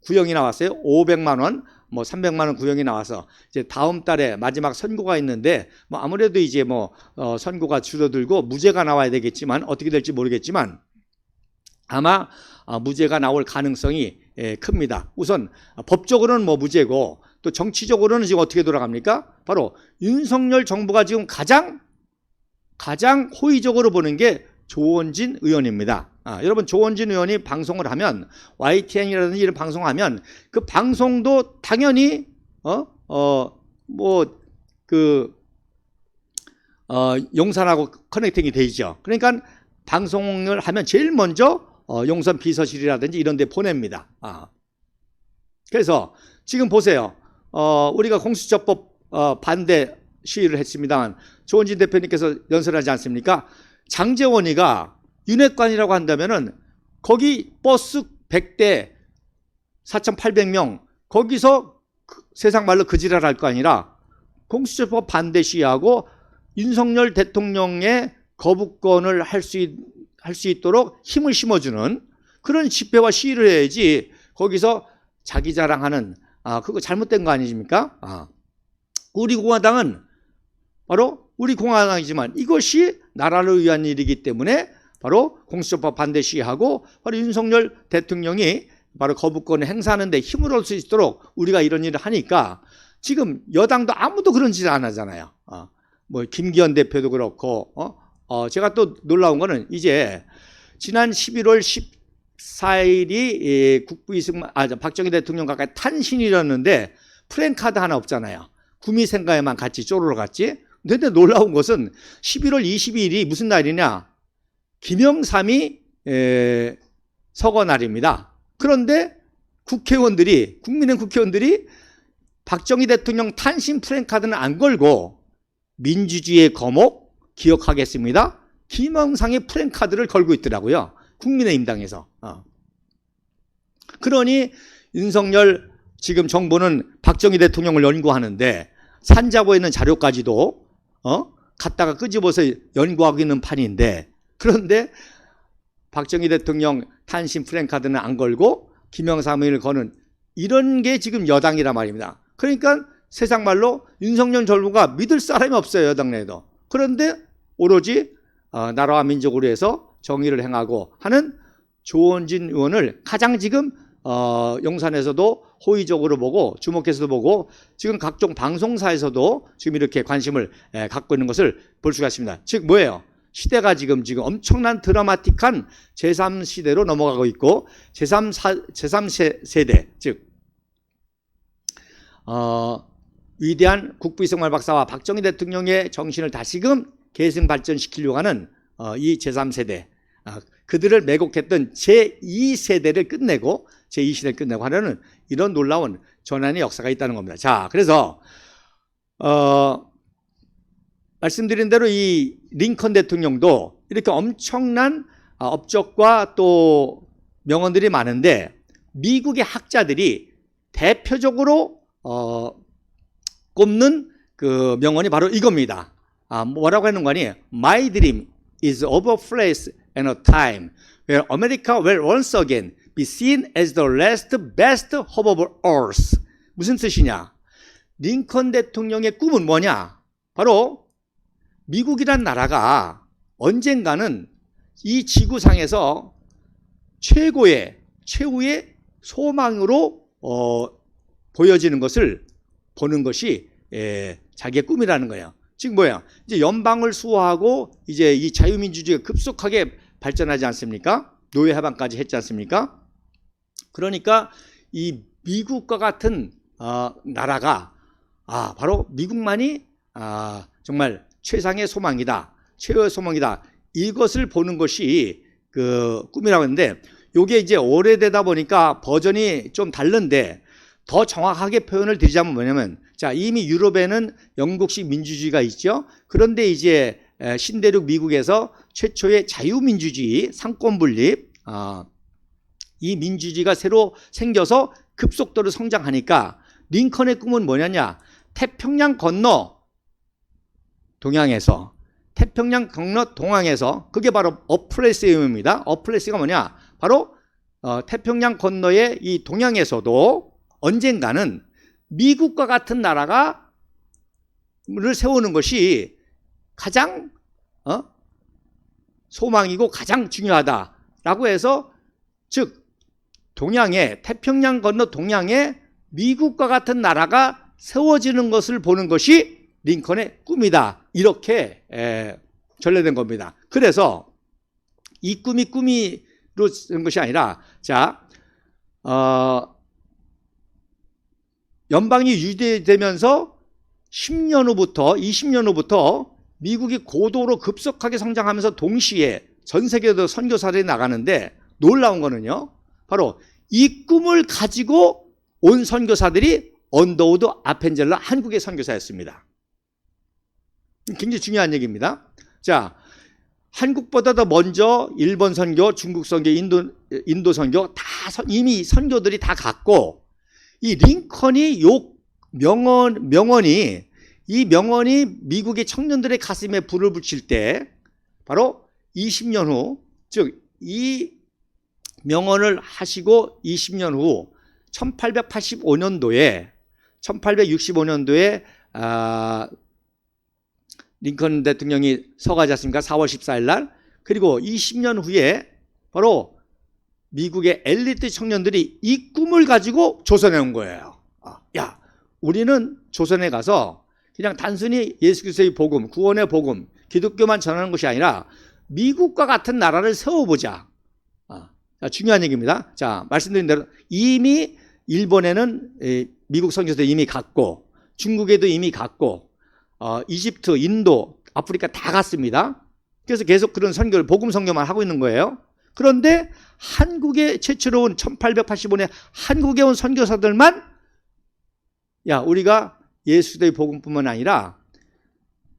구형이 나왔어요. 500만 원, 뭐 300만 원 구형이 나와서 이제 다음 달에 마지막 선고가 있는데 뭐 아무래도 이제 뭐 선고가 줄어들고 무죄가 나와야 되겠지만 어떻게 될지 모르겠지만 아마 무죄가 나올 가능성이 큽니다. 우선 법적으로는 뭐 무죄고 또 정치적으로는 지금 어떻게 돌아갑니까? 바로 윤석열 정부가 지금 가장 호의적으로 보는 게 조원진 의원입니다. 여러분 조원진 의원이 방송을 하면 YTN이라든지 이런 방송하면 그 방송도 당연히 용산하고 커넥팅이 되죠. 그러니까 방송을 하면 제일 먼저 용산 비서실이라든지 이런 데 보냅니다. 그래서 지금 보세요. 우리가 공수처법 반대 시위를 했습니다만 조원진 대표님께서 연설하지 않습니까? 장제원이가 윤핵관이라고 한다면은 거기 버스 100대 4,800명 거기서 세상 말로 그지랄 할 거 아니라 공수처법 반대 시위하고 윤석열 대통령의 거부권을 할 수 있도록 힘을 심어주는 그런 집회와 시위를 해야지 거기서 자기 자랑하는 그거 잘못된 거 아니십니까? 우리 공화당은 바로 우리 공화당이지만 이것이 나라를 위한 일이기 때문에 바로 공수처법 반대 시위하고 바로 윤석열 대통령이 바로 거부권을 행사하는 데 힘을 얻을 수 있도록 우리가 이런 일을 하니까 지금 여당도 아무도 그런 짓을 안 하잖아요. 뭐 김기현 대표도 그렇고 제가 또 놀라운 거는 이제 지난 11월 14일이 박정희 대통령 가까이 탄신이었는데 프랭카드 하나 없잖아요. 구미생가에만 같이 쪼르러 갔지. 근데 놀라운 것은 11월 22일이 무슨 날이냐? 김영삼이 서거 날입니다. 그런데 국민의 국회의원들이 박정희 대통령 탄신 프랭카드는 안 걸고 민주주의의 거목 기억하겠습니다. 김영삼의 프랭카드를 걸고 있더라고요. 국민의힘당에서. 그러니 윤석열 지금 정부는 박정희 대통령을 연구하는데 산자부에 있는 자료까지도 갖다가 끄집어서 연구하고 있는 판인데 그런데 박정희 대통령 탄신 프랭카드는 안 걸고 김영삼을 거는 이런 게 지금 여당이란 말입니다. 그러니까 세상 말로 윤석열 정부가 믿을 사람이 없어요. 여당 내에도. 그런데 오로지 나라와 민족을 위해서 정의를 행하고 하는 조원진 의원을 가장 지금 용산에서도 호의적으로 보고 주목해서도 보고 지금 각종 방송사에서도 지금 이렇게 관심을 갖고 있는 것을 볼 수가 있습니다. 즉 뭐예요? 시대가 지금 엄청난 드라마틱한 제3시대로 넘어가고 있고 제3세대 즉 위대한 국부 이승만 박사와 박정희 대통령의 정신을 다시금 계승 발전시키려고 하는 이 제3세대, 그들을 매곡했던 제2세대를 끝내고 제2시대를 끝내고 하려는 이런 놀라운 전환의 역사가 있다는 겁니다. 자, 그래서 말씀드린 대로 이 링컨 대통령도 이렇게 엄청난 업적과 또 명언들이 많은데, 미국의 학자들이 대표적으로 꼽는 그 명언이 바로 이겁니다. 뭐라고 하는 거니? My dream is of a place and a time where America will once again be seen as the last best hope of earth. 무슨 뜻이냐? 링컨 대통령의 꿈은 뭐냐? 바로 미국이란 나라가 언젠가는 이 지구상에서 최후의 소망으로 보여지는 것을 보는 것이 자기의 꿈이라는 거예요. 즉 뭐야? 이제 연방을 수호하고 이제 이 자유민주주의가 급속하게 발전하지 않습니까? 노예 해방까지 했지 않습니까? 그러니까 이 미국과 같은 나라가 바로 미국만이 정말 최상의 소망이다, 최후의 소망이다, 이것을 보는 것이 그 꿈이라고 하는데, 이게 이제 오래되다 보니까 버전이 좀 다른데, 더 정확하게 표현을 드리자면 뭐냐면, 자, 이미 유럽에는 영국식 민주주의가 있죠. 그런데 이제 신대륙 미국에서 최초의 자유민주주의, 상권분립, 이 민주주의가 새로 생겨서 급속도로 성장하니까 링컨의 꿈은 뭐냐냐? 태평양 건너 동양에서, 그게 바로 어플레스의 의미입니다. 어플레스가 뭐냐? 바로 태평양 건너의 이 동양에서도 언젠가는 미국과 같은 나라를 세우는 것이 가장 소망이고 가장 중요하다라고 해서, 즉 동양에, 태평양 건너 동양에 미국과 같은 나라가 세워지는 것을 보는 것이 링컨의 꿈이다, 이렇게 전래된 겁니다. 그래서 이 꿈이 꿈이로 쓴 것이 아니라, 자, 연방이 유지되면서 10년 후부터 20년 후부터 미국이 고도로 급속하게 성장하면서 동시에 전 세계에도 선교사들이 나가는데, 놀라운 거는요, 바로 이 꿈을 가지고 온 선교사들이 언더우드 아펜젤러 한국의 선교사였습니다. 굉장히 중요한 얘기입니다. 자, 한국보다 더 먼저 일본 선교, 중국 선교, 인도 선교 다 이미 선교들이 다 갔고, 이 링컨이 명언이 미국의 청년들의 가슴에 불을 붙일 때, 바로 20년 후, 즉 이 명언을 하시고 20년 후 1865년도에 링컨 대통령이 서가지 않습니까? 4월 14일 날. 그리고 20년 후에 바로 미국의 엘리트 청년들이 이 꿈을 가지고 조선에 온 거예요. 야, 우리는 조선에 가서 그냥 단순히 예수 그리스도의 복음, 구원의 복음, 기독교만 전하는 것이 아니라 미국과 같은 나라를 세워보자. 중요한 얘기입니다. 자, 말씀드린 대로 이미 일본에는 미국 선교사도 이미 갔고, 중국에도 이미 갔고, 이집트, 인도, 아프리카 다 갔습니다. 그래서 계속 그런 선교를, 복음 선교만 하고 있는 거예요. 그런데 한국에 최초로 온 1885년에 한국에 온 선교사들만, 야, 우리가 예수의 복음뿐만 아니라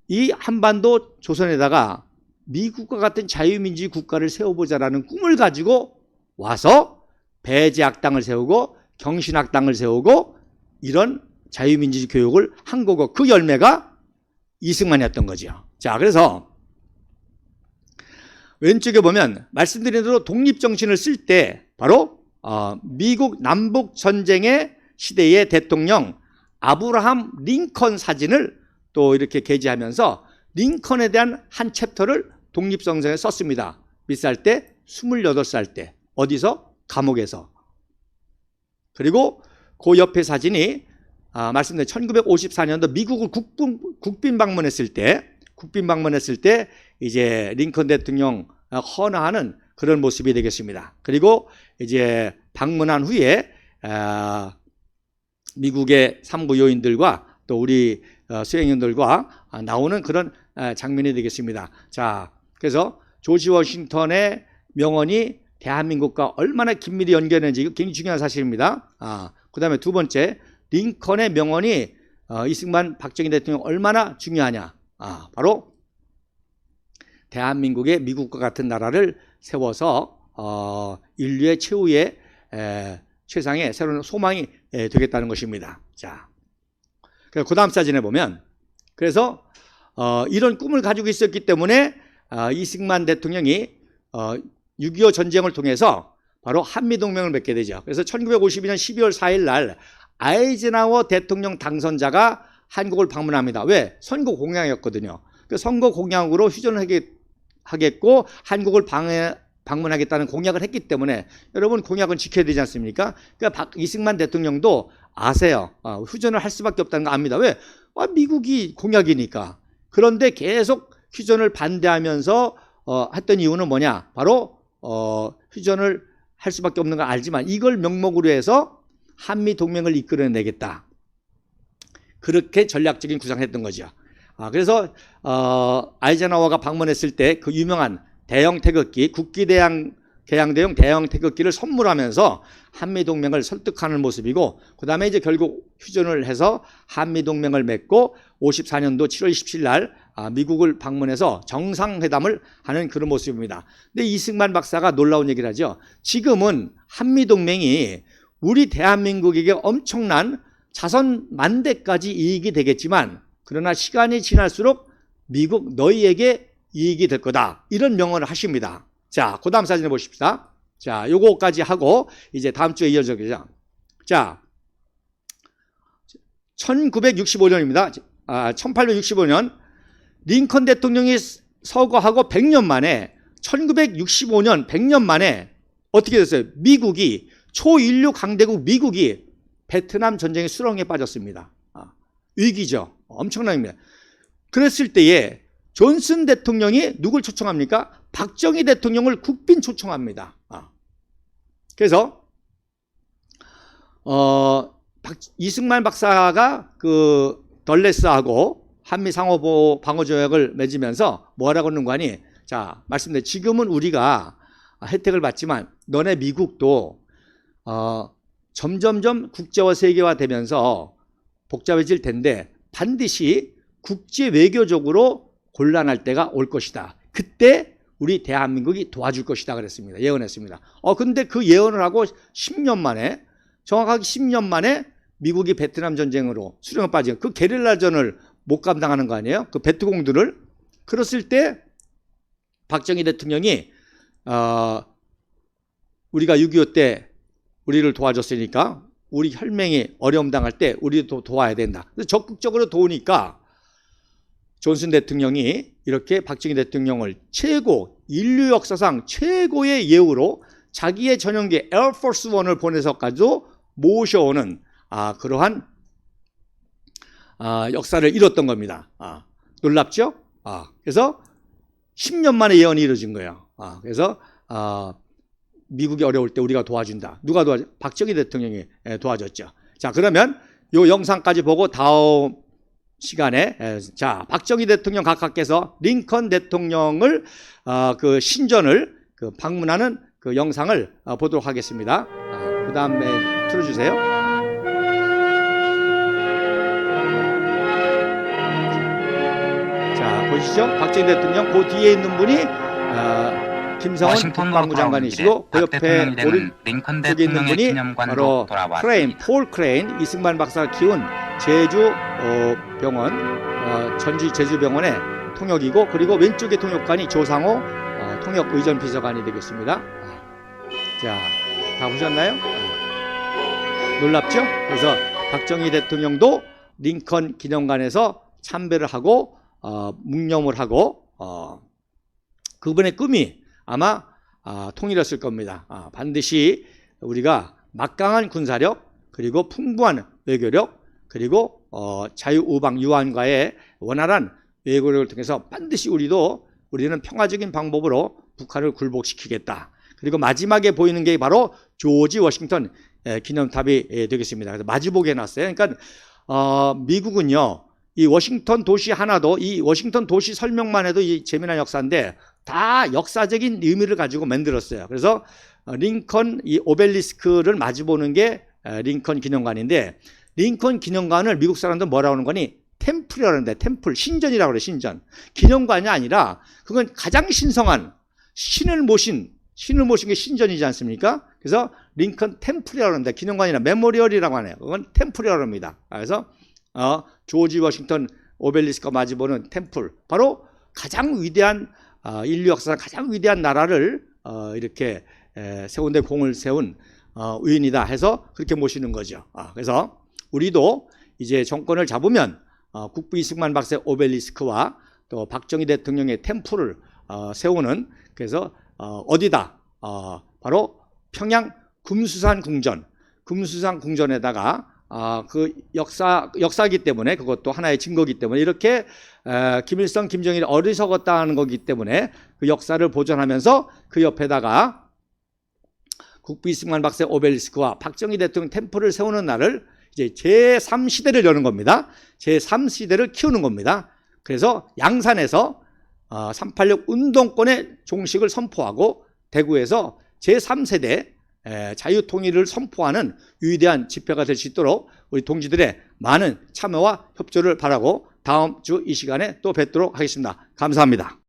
이 한반도 조선에다가 미국과 같은 자유민주주의 국가를 세워보자라는 꿈을 가지고 와서 배제학당을 세우고 경신학당을 세우고 이런 자유민주주의 교육을 한 거고, 그 열매가 이승만이었던 거죠. 자, 그래서 왼쪽에 보면 말씀드린 대로 독립정신을 쓸 때 바로 미국 남북전쟁의 시대의 대통령 아브라함 링컨 사진을 또 이렇게 게재하면서 링컨에 대한 한 챕터를 독립성서에 썼습니다. 몇 살 때? 28살 때. 어디서? 감옥에서. 그리고 그 옆에 사진이 말씀드린 1954년도 미국을 국빈 방문했을 때 이제 링컨 대통령 헌화하는 그런 모습이 되겠습니다. 그리고 이제 방문한 후에 미국의 삼부 요인들과 또 우리 수행인들과 나오는 그런 장면이 되겠습니다. 자, 그래서 조지 워싱턴의 명언이 대한민국과 얼마나 긴밀히 연결되는지 굉장히 중요한 사실입니다. 그 다음에 두 번째, 링컨의 명언이 이승만 박정희 대통령 얼마나 중요하냐. 바로 대한민국의 미국과 같은 나라를 세워서 인류의 최후의 최상의 새로운 소망이 되겠다는 것입니다. 자, 그 다음 사진에 보면, 그래서 이런 꿈을 가지고 있었기 때문에 이승만 대통령이 6.25 전쟁을 통해서 바로 한미동맹을 맺게 되죠. 그래서 1952년 12월 4일 날 아이젠하워 대통령 당선자가 한국을 방문합니다. 왜? 선거 공약이었거든요. 그 선거 공약으로 휴전을 하겠고 한국을 방문하겠다는 공약을 했기 때문에 여러분 공약은 지켜야 되지 않습니까? 그러니까 이승만 대통령도 아세요. 휴전을 할 수밖에 없다는 거 압니다. 왜? 미국이 공약이니까. 그런데 계속 휴전을 반대하면서 했던 이유는 뭐냐? 바로 휴전을 할 수밖에 없는 걸 알지만 이걸 명목으로 해서 한미 동맹을 이끌어내겠다. 그렇게 전략적인 구상을 했던 거죠. 그래서 아이젠하워가 방문했을 때 그 유명한 대형 태극기, 국기개양대용 대형 태극기를 선물하면서 한미동맹을 설득하는 모습이고, 그 다음에 이제 결국 휴전을 해서 한미동맹을 맺고 54년도 7월 27일 날 미국을 방문해서 정상회담을 하는 그런 모습입니다. 근데 이승만 박사가 놀라운 얘기를 하죠. 지금은 한미동맹이 우리 대한민국에게 엄청난 자선 만대까지 이익이 되겠지만, 그러나 시간이 지날수록 미국 너희에게 이익이 될 거다. 이런 명언을 하십니다. 자, 그 다음 사진을 보십시다. 자, 요거까지 하고 이제 다음 주에 이어져겠죠. 자, 1965년입니다. 1865년 링컨 대통령이 서거하고 100년 만에 1965년 100년 만에 어떻게 됐어요? 미국이 초인류 강대국 미국이 베트남 전쟁의 수렁에 빠졌습니다. 위기죠. 엄청난 위기입니다. 그랬을 때에 존슨 대통령이 누굴 초청합니까? 박정희 대통령을 국빈 초청합니다. 그래서 이승만 박사가 그 덜레스하고 한미 상호 방어 조약을 맺으면서 뭐라고 하는 거 아니? 자, 말씀드린 지금은 우리가 혜택을 받지만 너네 미국도 점점점 국제화 세계화 되면서 복잡해질 텐데 반드시 국제 외교적으로 곤란할 때가 올 것이다. 그때 우리 대한민국이 도와줄 것이다 그랬습니다. 예언했습니다. 근데 그 예언을 하고 10년 만에, 정확하게 10년 만에 미국이 베트남 전쟁으로 수령에 빠진 그 게릴라전을 못 감당하는 거 아니에요? 그 베트공들을. 그랬을 때 박정희 대통령이 우리가 6.25 때 우리를 도와줬으니까 우리 혈맹이 어려움 당할 때 우리도 도와야 된다. 그래서 적극적으로 도우니까 존슨 대통령이 이렇게 박정희 대통령을 인류 역사상 최고의 예우로 자기의 전용기 에어포스 1을 보내서까지도 모셔오는 그러한 역사를 이뤘던 겁니다. 놀랍죠? 그래서 10년 만에 예언이 이루어진 거예요. 그래서 미국이 어려울 때 우리가 도와준다. 누가 도와줘? 박정희 대통령이 도와줬죠. 자, 그러면 이 영상까지 보고 다음 시간에 자, 박정희 대통령 각하께서 링컨 대통령을 그 신전을 방문하는 그 영상을 보도록 하겠습니다. 그 다음에 틀어주세요. 자, 보시죠. 박정희 대통령 그 뒤에 있는 분이 김성원 국방부장관이시고 그 옆에 오른쪽에 있는 분이 바로 폴 크레인, 이승만 박사가 키운 제주 병원, 전주 제주병원의 통역이고, 그리고 왼쪽의 통역관이 조상호 통역의전비서관이 되겠습니다. 자, 다 보셨나요? 놀랍죠? 그래서 박정희 대통령도 링컨 기념관에서 참배를 하고 묵념을 하고 그분의 꿈이 아마 통일했을 겁니다. 반드시 우리가 막강한 군사력, 그리고 풍부한 외교력, 그리고 자유우방 유한과의 원활한 외교력을 통해서 반드시 우리는 평화적인 방법으로 북한을 굴복시키겠다. 그리고 마지막에 보이는 게 바로 조지 워싱턴 기념탑이 되겠습니다. 그래서 마주보게 해놨어요. 그러니까 미국은요, 이 워싱턴 도시 하나도, 이 워싱턴 도시 설명만 해도 이 재미난 역사인데 다 역사적인 의미를 가지고 만들었어요. 그래서 링컨 이 오벨리스크를 마주보는 게 링컨 기념관인데, 링컨 기념관을 미국 사람들 뭐라고 하는 거니? 템플이라고 하는데, 템플, 신전이라고 그래, 신전. 기념관이 아니라 그건 가장 신성한 신을 모신 게 신전이지 않습니까? 그래서 링컨 템플이라고 하는데, 기념관이나 메모리얼이라고 하네요. 그건 템플이라고 합니다. 그래서 조지 워싱턴 오벨리스크가 마주보는 템플, 바로 가장 위대한 인류 역사상 가장 위대한 나라를 이렇게 세운 데 공을 세운 의인이다 해서 그렇게 모시는 거죠. 그래서 우리도 이제 정권을 잡으면 국부 이승만 박사의 오벨리스크와 또 박정희 대통령의 템플을 세우는, 그래서 어디다? 바로 평양 금수산 궁전에다가 그 역사이기 때문에, 그것도 하나의 증거이기 때문에, 이렇게 김일성, 김정일이 어리석었다는 거기 때문에 그 역사를 보존하면서 그 옆에다가 국부 이승만 박사의 오벨리스크와 박정희 대통령 템플을 세우는 날을 이제 제3시대를 여는 겁니다. 제3시대를 키우는 겁니다. 그래서 양산에서 386 운동권의 종식을 선포하고 대구에서 제3세대 자유통일을 선포하는 위대한 집회가 될 수 있도록 우리 동지들의 많은 참여와 협조를 바라고 다음 주 이 시간에 또 뵙도록 하겠습니다. 감사합니다.